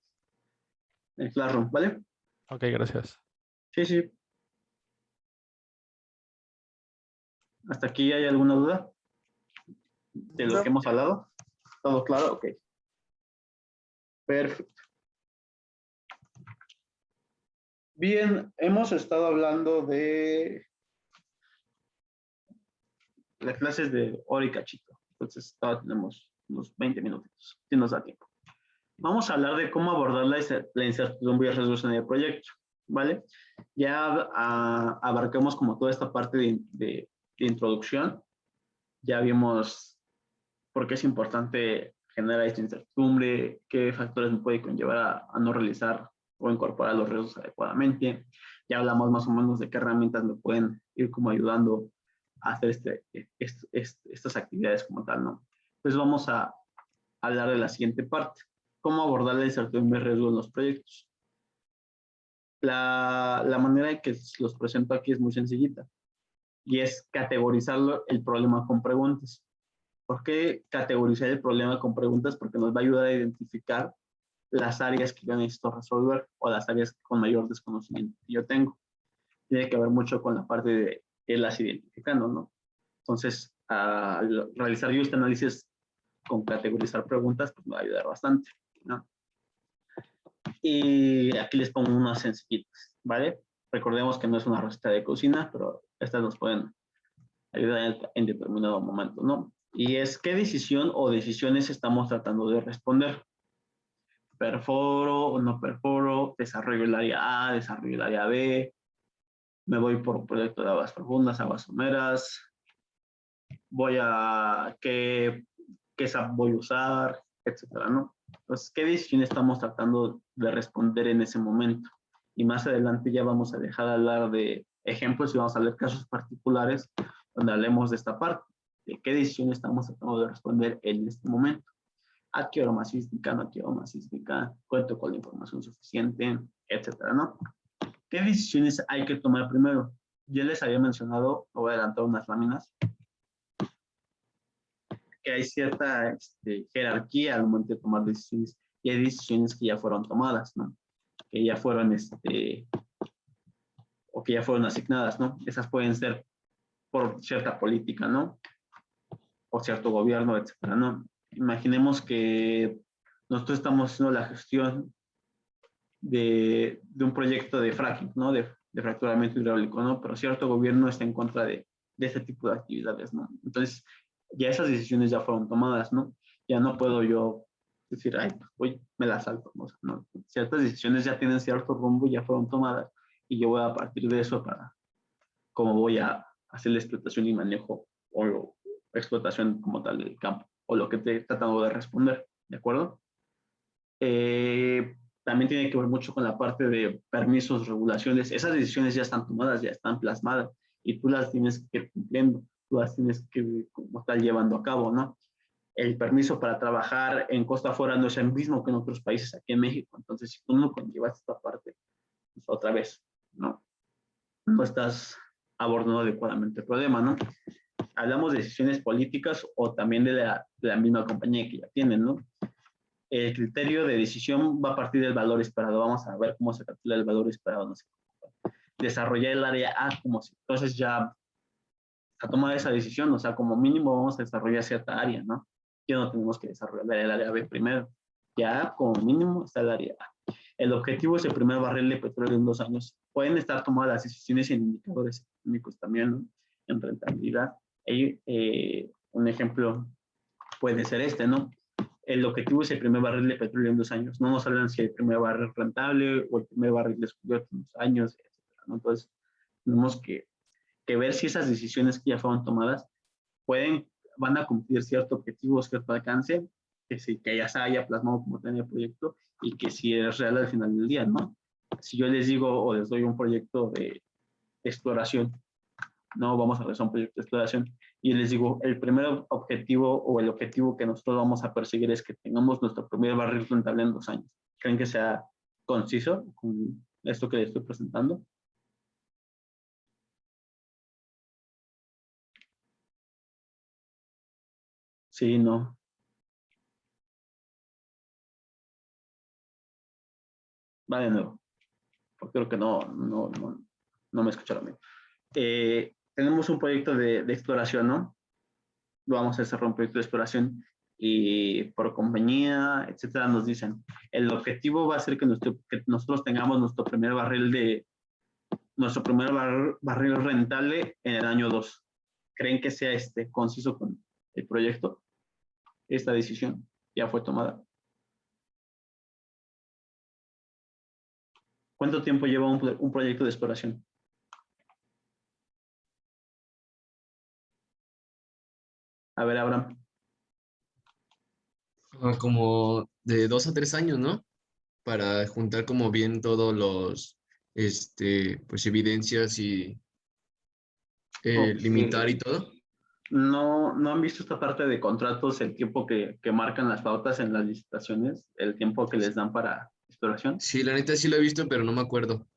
Classroom, ¿vale? Ok, gracias. Sí. ¿Hasta aquí hay alguna duda de lo que hemos hablado? ¿Todo claro? Ok. Perfecto. Bien, hemos estado hablando de las clases de hora y cachito. Entonces, todavía tenemos unos 20 minutitos, si nos da tiempo. Vamos a hablar de cómo abordar la incertidumbre y riesgos en el proyecto, ¿vale? Ya abarcamos como toda esta parte de introducción. Ya vimos por qué es importante generar esta incertidumbre, qué factores me puede conllevar a no realizar o incorporar los riesgos adecuadamente. Ya hablamos más o menos de qué herramientas me pueden ir como ayudando a hacer estas actividades como tal, ¿no? Entonces vamos a hablar de la siguiente parte. ¿Cómo abordar la incertidumbre y riesgo en los proyectos? La manera en que los presento aquí es muy sencillita y es categorizar el problema con preguntas. ¿Por qué categorizar el problema con preguntas? Porque nos va a ayudar a identificar las áreas que yo necesito resolver o las áreas con mayor desconocimiento que yo tengo. Tiene que ver mucho con la parte de irlas identificando, ¿no? Entonces, al realizar yo este análisis con categorizar preguntas, pues me va a ayudar bastante, ¿no? Y aquí les pongo unas sencillitas, ¿vale? Recordemos que no es una receta de cocina, pero estas nos pueden ayudar en determinado momento, ¿no? Y es, ¿qué decisión o decisiones estamos tratando de responder? ¿Perforo o no perforo? ¿Desarrollo el área A? ¿Desarrollo el área B? ¿Me voy por un proyecto de aguas profundas, aguas someras? ¿Voy a qué SAP voy a usar? Etcétera, ¿no? Entonces, ¿qué decisión estamos tratando de responder en ese momento? Y más adelante ya vamos a dejar de hablar de ejemplos y vamos a ver casos particulares donde hablemos de esta parte, de qué decisión estamos tratando de responder en este momento. ¿A qué aroma sísmica? ¿No a qué aroma sísmica? ¿Cuento con la información suficiente? Etcétera, ¿no? ¿Qué decisiones hay que tomar primero? Ya les había mencionado, lo voy a adelantar unas láminas, que hay cierta jerarquía al momento de tomar decisiones y hay decisiones que ya fueron tomadas, ¿no? Que ya fueron, o que ya fueron asignadas, ¿no? Esas pueden ser por cierta política, ¿no? O cierto gobierno, etcétera, ¿no? Imaginemos que nosotros estamos haciendo la gestión de un proyecto de fracking, ¿no? De fracturamiento hidráulico, ¿no? Pero cierto gobierno está en contra de este tipo de actividades, ¿no? Entonces, ya esas decisiones ya fueron tomadas, ¿no? Ya no puedo yo decir, ay, pues voy, me las salto, ¿no? O sea, ¿no? Ciertas decisiones ya tienen cierto rumbo, ya fueron tomadas, y yo voy a partir de eso para cómo voy a hacer la explotación y manejo o explotación como tal del campo, o lo que te he tratado de responder, ¿de acuerdo? También tiene que ver mucho con la parte de permisos, regulaciones. Esas decisiones ya están tomadas, ya están plasmadas, y tú las tienes que ir cumpliendo, tú las tienes que como tal llevando a cabo, ¿no? El permiso para trabajar en costa afuera no es el mismo que en otros países aquí en México. Entonces, si tú no conllevas esta parte, pues otra vez, ¿no? No estás abordando adecuadamente el problema, ¿no? Hablamos de decisiones políticas o también de la misma compañía que ya tienen, ¿no? El criterio de decisión va a partir del valor esperado. Vamos a ver cómo se calcula el valor esperado. No sé. Desarrollar el área A como si, entonces ya a tomar esa decisión, o sea, como mínimo vamos a desarrollar cierta área, ¿no? Ya no tenemos que desarrollar el área B primero. Ya como mínimo está el área A. El objetivo es el primer barril de petróleo en 2 años. Pueden estar tomadas las decisiones en indicadores económicos también, ¿no? En rentabilidad. Un ejemplo puede ser este, ¿no? El objetivo es el primer barril de petróleo en 2 años. No nos hablan si el primer barril es rentable o el primer barril descubierto en 2 años, etcétera, ¿no? Entonces, tenemos que ver si esas decisiones que ya fueron tomadas van a cumplir cierto objetivo, cierto alcance, que ya se haya plasmado como tal en el proyecto y que si es real al final del día, ¿no? Si yo les digo o les doy un proyecto de exploración, no vamos a realizar un proyecto de exploración, y les digo, el primer objetivo o el objetivo que nosotros vamos a perseguir es que tengamos nuestro primer barril rentable en 2 años. ¿Creen que sea conciso con esto que les estoy presentando? Sí, no. Va de nuevo. Porque creo que no me escucharon bien. Tenemos un proyecto de exploración, ¿no? Vamos a desarrollar un proyecto de exploración y por compañía, etcétera, nos dicen, el objetivo va a ser que nosotros tengamos nuestro primer barril rentable en el año 2. ¿Creen que sea conciso con el proyecto? Esta decisión ya fue tomada. ¿Cuánto tiempo lleva un proyecto de exploración? A ver, Abraham. Como de 2 a 3 años, ¿no? Para juntar como bien todos los, pues evidencias y limitar y todo. ¿No han visto esta parte de contratos, el tiempo que marcan las pautas en las licitaciones, el tiempo que les dan para exploración? Sí, la neta sí lo he visto, pero no me acuerdo.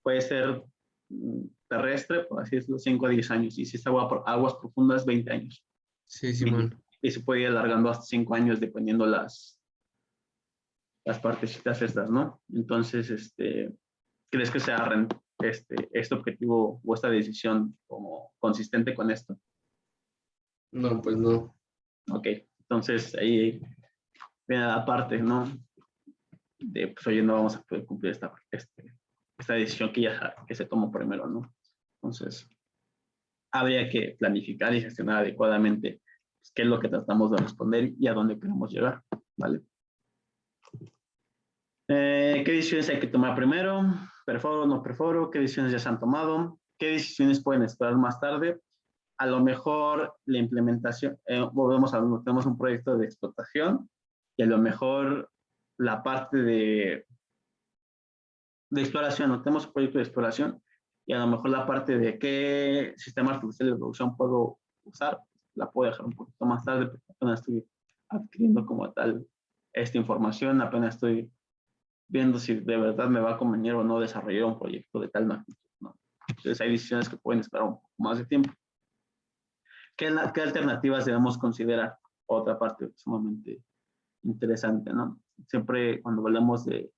Puede ser terrestre, por así decirlo, 5 a 10 años, y si es aguas profundas, 20 años. Sí, Simón. y se puede ir alargando hasta 5 años dependiendo las partecitas estas, ¿no? Entonces, ¿crees que sea este objetivo o esta decisión como consistente con esto? No, pues no. Ok, entonces ahí viene la parte, ¿no? De, pues, oye, no vamos a poder cumplir esta decisión que se tomó primero, ¿no? Entonces, habría que planificar y gestionar adecuadamente pues, qué es lo que tratamos de responder y a dónde queremos llegar, ¿vale? ¿Qué decisiones hay que tomar primero? ¿Perforo o no perforo? ¿Qué decisiones ya se han tomado? ¿Qué decisiones pueden esperar más tarde? A lo mejor la implementación, tenemos un proyecto de explotación y a lo mejor la parte de exploración, no tenemos un proyecto de exploración y a lo mejor la parte de qué sistema artificial de producción puedo usar, la puedo dejar un poquito más tarde porque apenas estoy adquiriendo como tal esta información, apenas estoy viendo si de verdad me va a convenir o no desarrollar un proyecto de tal magnitud, ¿no? Entonces hay decisiones que pueden esperar un poco más de tiempo. ¿Qué alternativas debemos considerar? Otra parte sumamente interesante, ¿no? Siempre cuando hablamos de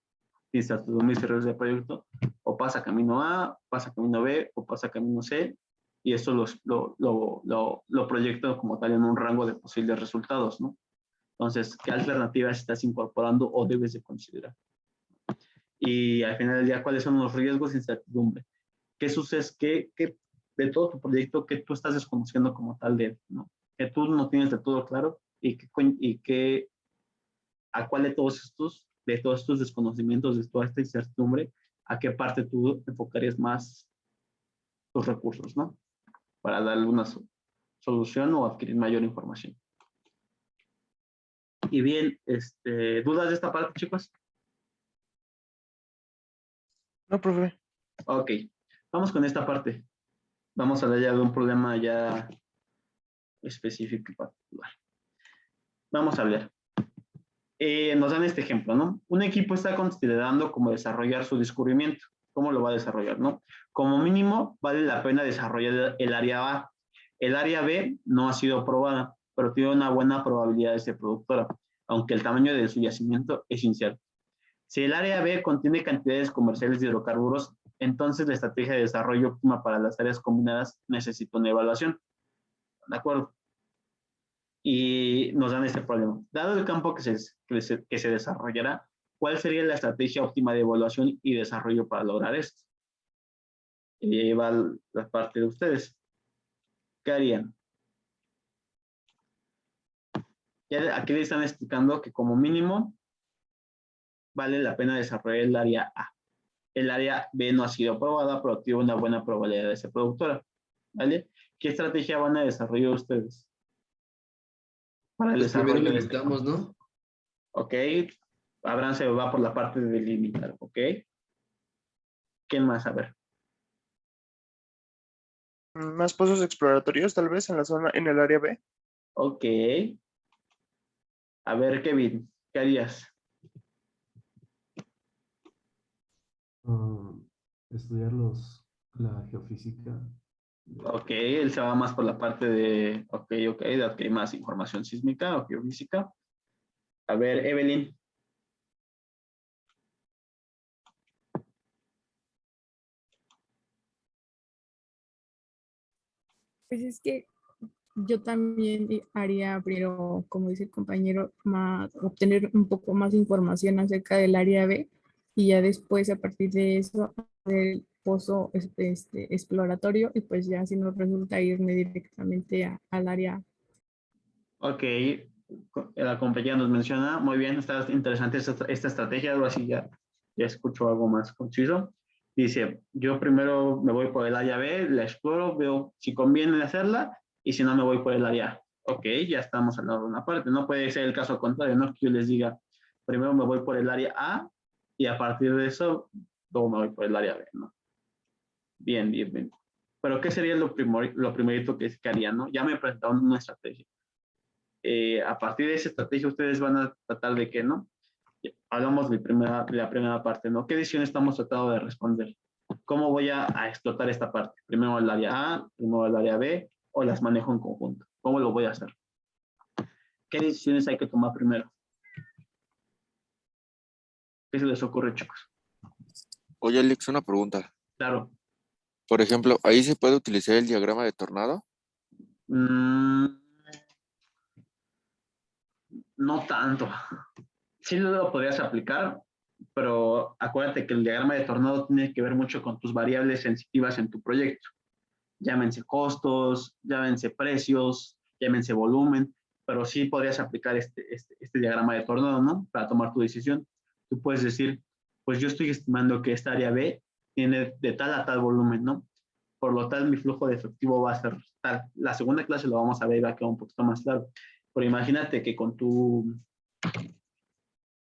incertidumbre y cierres de proyecto, o pasa camino A, pasa camino B, o pasa camino C, y esto lo proyecto como tal en un rango de posibles resultados, ¿no? Entonces, ¿qué alternativas estás incorporando o debes de considerar? Y al final del día, ¿cuáles son los riesgos de incertidumbre? ¿Qué sucede? ¿Qué de todo tu proyecto que tú estás desconociendo como tal de, ¿no? Que tú no tienes de todo claro y a cuál de todos estos desconocimientos, de toda esta incertidumbre, a qué parte tú enfocarías más tus recursos, ¿no? Para darle una solución o adquirir mayor información. Y bien, ¿dudas de esta parte, chicos? No, profe. Ok, vamos con esta parte. Vamos a hablar ya de un problema ya específico y particular. Vamos a ver. Nos dan este ejemplo, ¿no? Un equipo está considerando cómo desarrollar su descubrimiento. ¿Cómo lo va a desarrollar, no? Como mínimo, vale la pena desarrollar el área A. El área B no ha sido aprobada, pero tiene una buena probabilidad de ser productora, aunque el tamaño de su yacimiento es incierto. Si el área B contiene cantidades comerciales de hidrocarburos, entonces la estrategia de desarrollo óptima para las áreas combinadas necesita una evaluación. ¿De acuerdo? Y nos dan este problema. Dado el campo que se desarrollará, ¿cuál sería la estrategia óptima de evaluación y desarrollo para lograr esto? Y va la parte de ustedes. ¿Qué harían? Ya aquí le están explicando que como mínimo vale la pena desarrollar el área A. El área B no ha sido aprobada, pero tiene una buena probabilidad de ser productora. ¿Vale? ¿Qué estrategia van a desarrollar ustedes? Para el Pues primero desarrollo de limitamos, ¿no? Ok. Abraham se va por la parte de delimitar. Ok. ¿Quién más? A ver. Más pozos exploratorios, tal vez, en la zona, en el área B. Ok. A ver, Kevin, ¿qué harías? Estudiar la geofísica. Ok, él se va más por la parte de, de adquirir más información sísmica o geofísica. A ver, Evelyn. Pues es que yo también haría primero, como dice el compañero, obtener un poco más de información acerca del área B y ya después a partir de eso el pozo exploratorio y pues ya si no resulta irme directamente al área. Ok, la compañera nos menciona, muy bien, está interesante esta estrategia, algo así ya escucho algo más conciso. Dice, yo primero me voy por el área B, la exploro, veo si conviene hacerla y si no me voy por el área A. Ok, ya estamos hablando de una parte, no puede ser el caso contrario, no que yo les diga, primero me voy por el área A y a partir de eso luego me voy por el área B, ¿no? Bien, bien, bien. Pero ¿qué sería lo primerito que harían, no? Ya me presentaron una estrategia. A partir de esa estrategia ustedes van a tratar de que, ¿no? Hablamos de la primera parte, ¿no? ¿Qué decisión estamos tratando de responder? ¿Cómo voy a explotar esta parte? ¿Primero el área A, primero el área B o las manejo en conjunto? ¿Cómo lo voy a hacer? ¿Qué decisiones hay que tomar primero? ¿Qué se les ocurre, chicos? Oye, Alex, una pregunta. Claro. Por ejemplo, ¿ahí se puede utilizar el diagrama de tornado? Mm, no tanto. Sí lo podrías aplicar, pero acuérdate que el diagrama de tornado tiene que ver mucho con tus variables sensitivas en tu proyecto. Llámense costos, llámense precios, llámense volumen, pero sí podrías aplicar este diagrama de tornado, ¿no? Para tomar tu decisión. Tú puedes decir, pues yo estoy estimando que esta área B tiene de tal a tal volumen, ¿no? Por lo tal, mi flujo de efectivo va a ser tal. La segunda clase lo vamos a ver y va a quedar un poquito más claro. Pero imagínate que con tu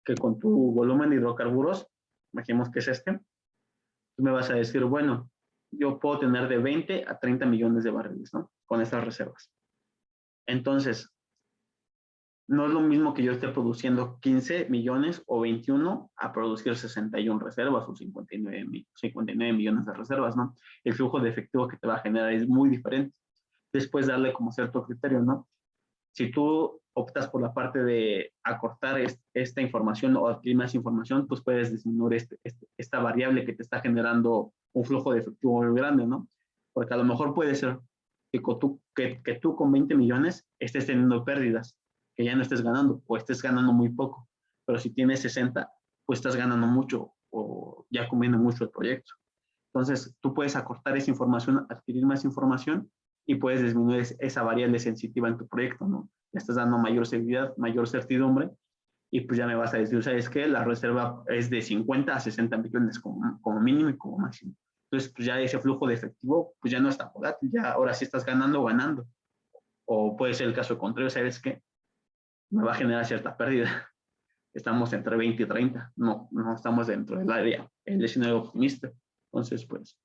volumen de hidrocarburos, imaginemos que es este, tú me vas a decir, bueno, yo puedo tener de 20 a 30 millones de barriles, ¿no? Con estas reservas. Entonces, no es lo mismo que yo esté produciendo 15 millones o 21 a producir 61 reservas o 59 millones de reservas, ¿no? El flujo de efectivo que te va a generar es muy diferente. Después darle como cierto criterio, ¿no? Si tú optas por la parte de acortar esta información o adquirir más información, pues puedes disminuir esta variable que te está generando un flujo de efectivo muy grande, ¿no? Porque a lo mejor puede ser que tú con 20 millones estés teniendo pérdidas, que ya no estés ganando o estés ganando muy poco. Pero si tienes 60, pues estás ganando mucho o ya conviene mucho el proyecto. Entonces, tú puedes acortar esa información, adquirir más información y puedes disminuir esa variable sensitiva en tu proyecto, ¿no? Ya estás dando mayor seguridad, mayor certidumbre y pues ya me vas a decir, ¿sabes qué? La reserva es de 50 a 60 millones como mínimo y como máximo. Entonces, pues ya ese flujo de efectivo, pues ya no está volátil, ya ahora sí estás ganando o ganando. O puede ser el caso contrario, ¿sabes qué? Me va a generar cierta pérdida. Estamos entre 20 y 30, no estamos dentro del área, el escenario optimista. Entonces, pues,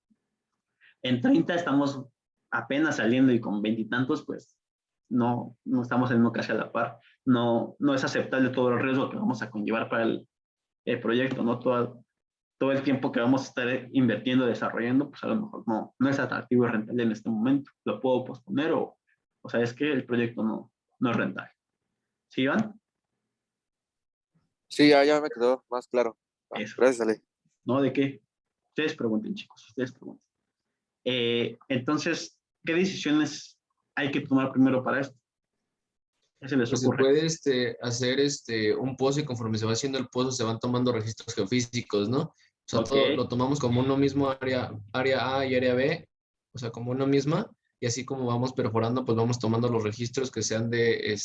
en 30 estamos apenas saliendo y con 20 y tantos, pues, no estamos en casi a la par. No es aceptable todo el riesgo que vamos a conllevar para el proyecto, ¿no? Todo el tiempo que vamos a estar invirtiendo, desarrollando, pues a lo mejor no es atractivo y rentable en este momento. Lo puedo posponer o sabes que el proyecto no es rentable. ¿Sí, Iván? Sí, ya me quedó más claro. Eso. Gracias, Ale. ¿No? ¿De qué? Ustedes pregunten, chicos, ustedes pregunten. Entonces, ¿qué decisiones hay que tomar primero para esto? ¿Qué se les Pues se ocurre? puede hacer un pozo y conforme se va haciendo el pozo se van tomando registros geofísicos, ¿no? O sea, Ok. todo lo tomamos como uno mismo, área A y área B, o sea, como una misma, y así como vamos perforando, pues vamos tomando los registros que sean de,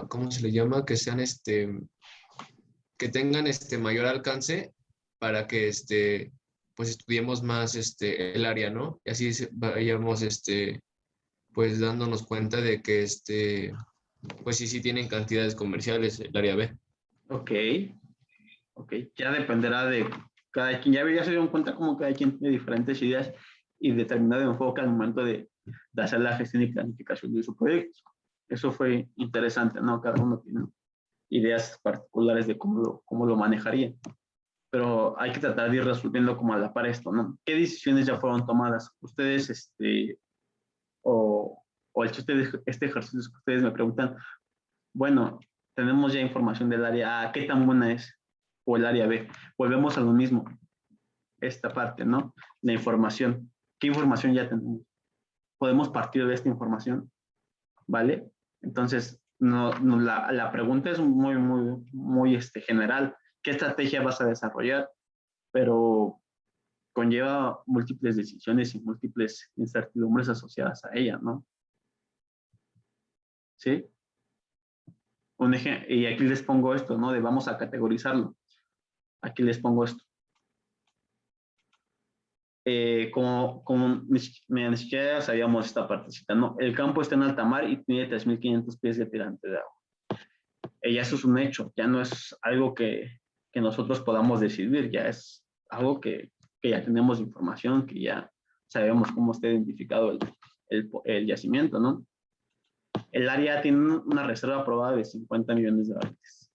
¿cómo se le llama? Que sean, que tengan mayor alcance para que, pues estudiemos más, el área, ¿no? Y así vayamos, pues dándonos cuenta de que, pues sí tienen cantidades comerciales el área B. Ok. Ya dependerá de cada quien. Ya se dieron cuenta como cada quien tiene diferentes ideas y determinado enfoque al momento de hacer la gestión y planificación de su proyecto. Eso fue interesante, ¿no? Cada uno tiene ideas particulares de cómo lo manejaría. Pero hay que tratar de ir resolviendo como a la par esto, ¿no? ¿Qué decisiones ya fueron tomadas? Ustedes, o el chiste de este ejercicio es que ustedes me preguntan, bueno, tenemos ya información del área A, ¿qué tan buena es? O el área B. Volvemos a lo mismo, esta parte, ¿no? La información. ¿Qué información ya tenemos? Podemos partir de esta información, ¿vale? Entonces, la pregunta es muy general. ¿Qué estrategia vas a desarrollar? Pero conlleva múltiples decisiones y múltiples incertidumbres asociadas a ella, ¿no? ¿Sí? Y aquí les pongo esto, ¿no? De vamos a categorizarlo. Aquí les pongo esto. Como ni siquiera sabíamos esta partecita, ¿no? El campo está en alta mar y tiene 3.500 pies de tirante de agua. Ya eso es un hecho, ya no es algo que nosotros podamos decidir, ya es algo que ya tenemos información, que ya sabemos cómo está identificado el yacimiento, ¿no? El área tiene una reserva aprobada de 50 millones de barriles.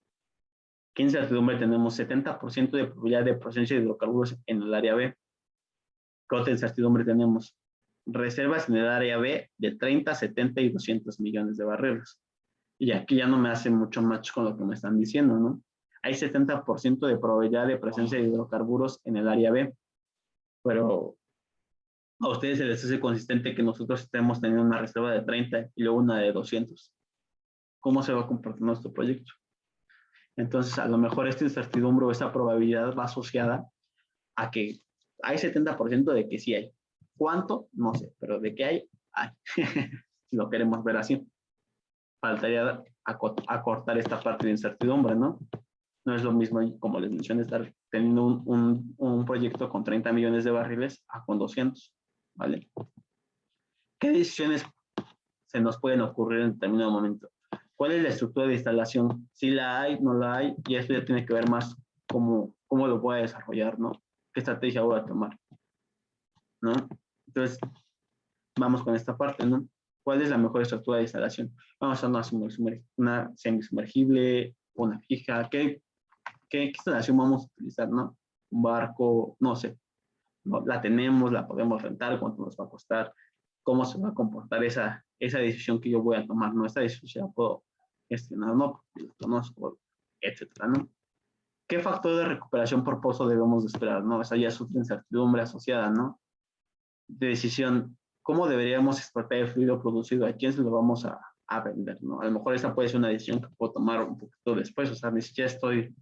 ¿Qué incertidumbre tenemos? 70% de probabilidad de presencia de hidrocarburos en el área B. ¿Qué otra incertidumbre tenemos? Reservas en el área B de 30, 70 y 200 millones de barriles. Y aquí ya no me hace mucho match con lo que me están diciendo, ¿no? Hay 70% de probabilidad de presencia de hidrocarburos en el área B, pero a ustedes se les hace consistente que nosotros estemos teniendo una reserva de 30 y luego una de 200. ¿Cómo se va a comportar nuestro proyecto? Entonces, a lo mejor esta incertidumbre o esta probabilidad va asociada a que hay 70% de que sí hay. ¿Cuánto? No sé, pero de que hay, hay. Si lo queremos ver así. Faltaría acortar esta parte de incertidumbre, ¿no? No es lo mismo, como les mencioné, estar teniendo un proyecto con 30 millones de barriles a con 200, ¿vale? ¿Qué decisiones se nos pueden ocurrir en determinado momento? ¿Cuál es la estructura de instalación? Si la hay, no la hay, y esto ya tiene que ver más cómo lo voy a desarrollar, ¿no? ¿Qué estrategia voy a tomar? ¿No? Entonces, vamos con esta parte, ¿no? ¿Cuál es la mejor estructura de instalación? Vamos a una semisumergible, una fija. ¿Qué instalación vamos a utilizar, no? Un barco, no sé. ¿No? La tenemos, la podemos rentar, cuánto nos va a costar, cómo se va a comportar esa decisión que yo voy a tomar, ¿no? Esta decisión la puedo gestionar, ¿no? Porque lo conozco, etcétera, ¿no? ¿Qué factor de recuperación por pozo debemos de esperar, no? Esa ya es otra incertidumbre asociada, ¿no? De decisión, ¿cómo deberíamos exportar el fluido producido? ¿A quién se lo vamos a vender, no? A lo mejor esa puede ser una decisión que puedo tomar un poquito después, o sea, ni siquiera estoy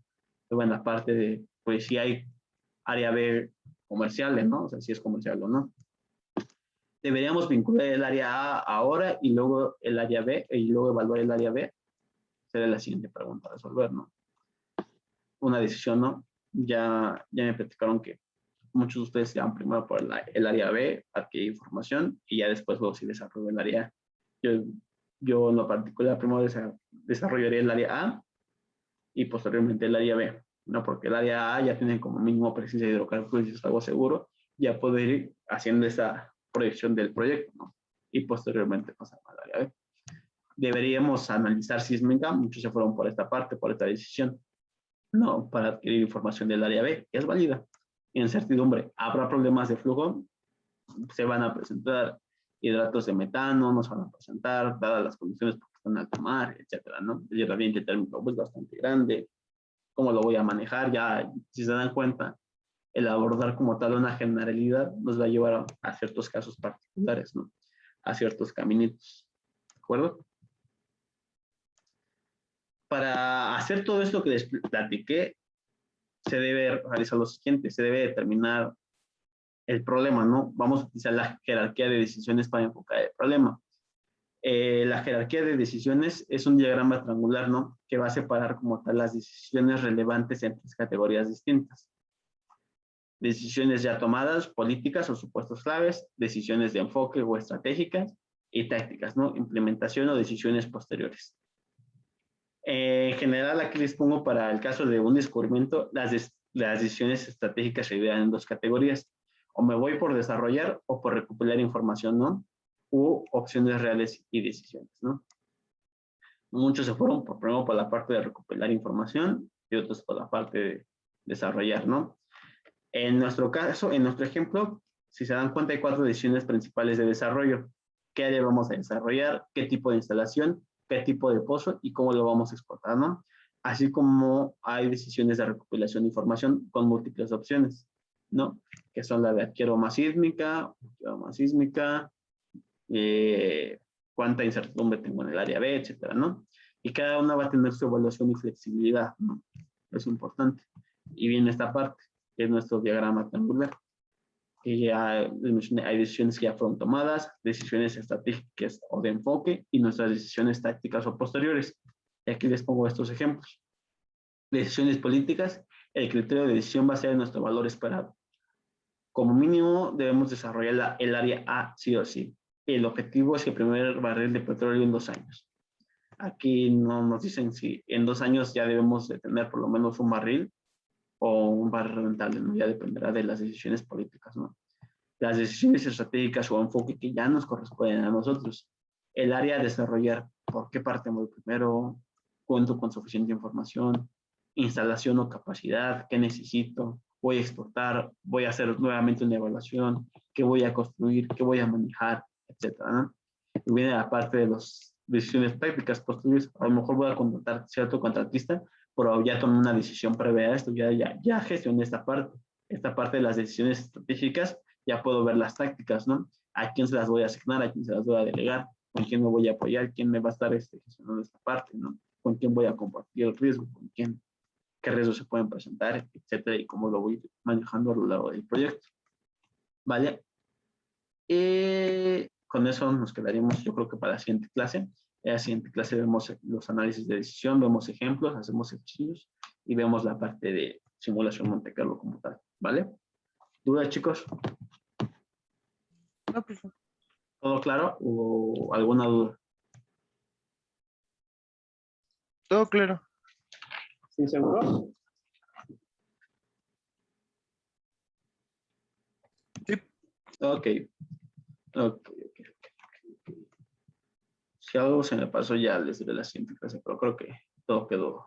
en la parte de, pues, si hay área B comerciales, ¿no? O sea, si es comercial o no. Deberíamos vincular el área A ahora y luego el área B y luego evaluar el área B. Será la siguiente pregunta a resolver, ¿no? Una decisión, ¿no? Ya me platicaron que muchos de ustedes se van primero por el área B, adquirir información, y ya después luego si desarrollo el área A. Yo en lo particular primero desarrollaría el área A y posteriormente el área B, ¿no? Porque el área A ya tiene como mínimo presencia de hidrocarburos y es algo seguro, ya puedo ir haciendo esa proyección del proyecto, ¿no? Y posteriormente pasar al área B. Deberíamos analizar sísmica, muchos se fueron por esta parte, por esta decisión, ¿no? Para adquirir información del área B, que es válida. Incertidumbre, ¿habrá problemas de flujo? Se van a presentar hidratos de metano, no se van a presentar, dadas las condiciones porque están en alta mar, etcétera, ¿no? El gradiente térmico es bastante grande. ¿Cómo lo voy a manejar? Ya, si se dan cuenta, el abordar como tal una generalidad nos va a llevar a ciertos casos particulares, ¿no? A ciertos caminitos, ¿de acuerdo? Para hacer todo esto que les platiqué, se debe realizar lo siguiente, se debe determinar el problema, ¿no? Vamos a utilizar la jerarquía de decisiones para enfocar el problema. La jerarquía de decisiones es un diagrama triangular, ¿no? Que va a separar como tal las decisiones relevantes en tres categorías distintas. Decisiones ya tomadas, políticas o supuestos claves, decisiones de enfoque o estratégicas y tácticas, ¿no? Implementación o decisiones posteriores. En general, aquí les pongo para el caso de un descubrimiento, las decisiones estratégicas se dividen en dos categorías. O me voy por desarrollar o por recopilar información, ¿no? U opciones reales y decisiones, ¿no? Muchos se fueron primero por la parte de recopilar información y otros por la parte de desarrollar, ¿no? En nuestro caso, en nuestro ejemplo, si se dan cuenta, hay 4 decisiones principales de desarrollo. ¿Qué área vamos a desarrollar? ¿Qué tipo de instalación? ¿Qué tipo de pozo? ¿Y cómo lo vamos a exportar, no? Así como hay decisiones de recopilación de información con múltiples opciones, ¿no? Que son la de adquiero más sísmica, cuánta incertidumbre tengo en el área B, etcétera, ¿no? Y cada una va a tener su evaluación y flexibilidad, ¿no? Es importante. Y viene esta parte, que es nuestro diagrama triangular, que ya hay decisiones que ya fueron tomadas, decisiones estratégicas o de enfoque y nuestras decisiones tácticas o posteriores. Y aquí les pongo estos ejemplos. Decisiones políticas, el criterio de decisión va a ser nuestro valor esperado. Como mínimo debemos desarrollar el área A sí o sí. El objetivo es el primer barril de petróleo en 2 años. Aquí no nos dicen si en 2 años ya debemos de tener por lo menos un barril o un barril rentable, ¿no? Ya dependerá de las decisiones políticas, ¿no? Las decisiones estratégicas o enfoque que ya nos corresponden a nosotros. El área a desarrollar, ¿por qué parte voy primero? ¿Cuento con suficiente información? Instalación o capacidad, ¿qué necesito? Voy a exportar, voy a hacer nuevamente una evaluación, qué voy a construir, qué voy a manejar, etcétera, ¿no? Y viene la parte de los decisiones prácticas posteriores. A lo mejor voy a contratar cierto contratista, pero ya tomé una decisión previa a esto, ya gestioné esta parte de las decisiones estratégicas, ya puedo ver las tácticas, ¿no? A quién se las voy a asignar, a quién se las voy a delegar, con quién me voy a apoyar, quién me va a estar gestionando esta parte, ¿no? Con quién voy a compartir el riesgo, con quién, qué riesgos se pueden presentar, etcétera, y cómo lo voy manejando a lo largo del proyecto. ¿Vale? Con eso nos quedaríamos, yo creo que para la siguiente clase. En la siguiente clase vemos los análisis de decisión, vemos ejemplos, hacemos ejercicios y vemos la parte de simulación Monte Carlo como tal. ¿Vale? ¿Dudas, chicos? No, profe. ¿Todo claro? ¿O alguna duda? Todo claro. ¿Sí, seguros? Sí. Ok. Si algo se me pasó ya les diré la siguiente clase, pero creo que todo quedó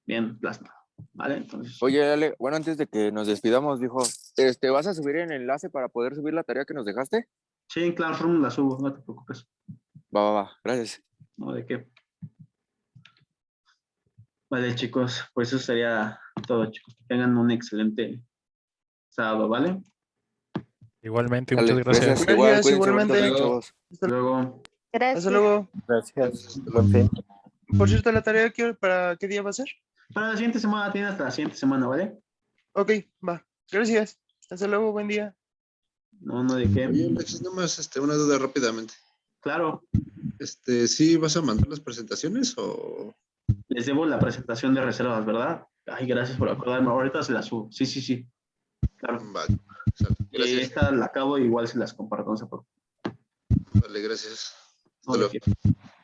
bien plasmado. ¿Vale? Entonces. Oye, Ale, bueno, antes de que nos despidamos, dijo, ¿vas a subir el enlace para poder subir la tarea que nos dejaste? Sí, claro, la subo, no te preocupes. Va, gracias. No, ¿de qué? Vale, chicos, pues eso sería todo, chicos. Que tengan un excelente sábado, ¿vale? Igualmente, Dale, muchas gracias. Igual, Gracias, cuídense bonito, igualmente. chavos. Hasta luego. Gracias. Hasta luego. Gracias. Buen fin. Por cierto, la tarea, ¿para qué día va a ser? Para la siguiente semana, tiene hasta la siguiente semana, ¿vale? Ok, va. Gracias. Hasta luego, buen día. No, de qué. Oye, Alexis, nomás una duda rápidamente. Claro, ¿Sí vas a mandar las presentaciones o...? les debo la presentación de reservas, ¿verdad? Ay, gracias por acordarme. Ahorita se las subo. Sí. Claro. Vale, gracias. Esta la acabo, igual se las comparto. No se preocupen. Vale, gracias. No, Hasta de luego. qué.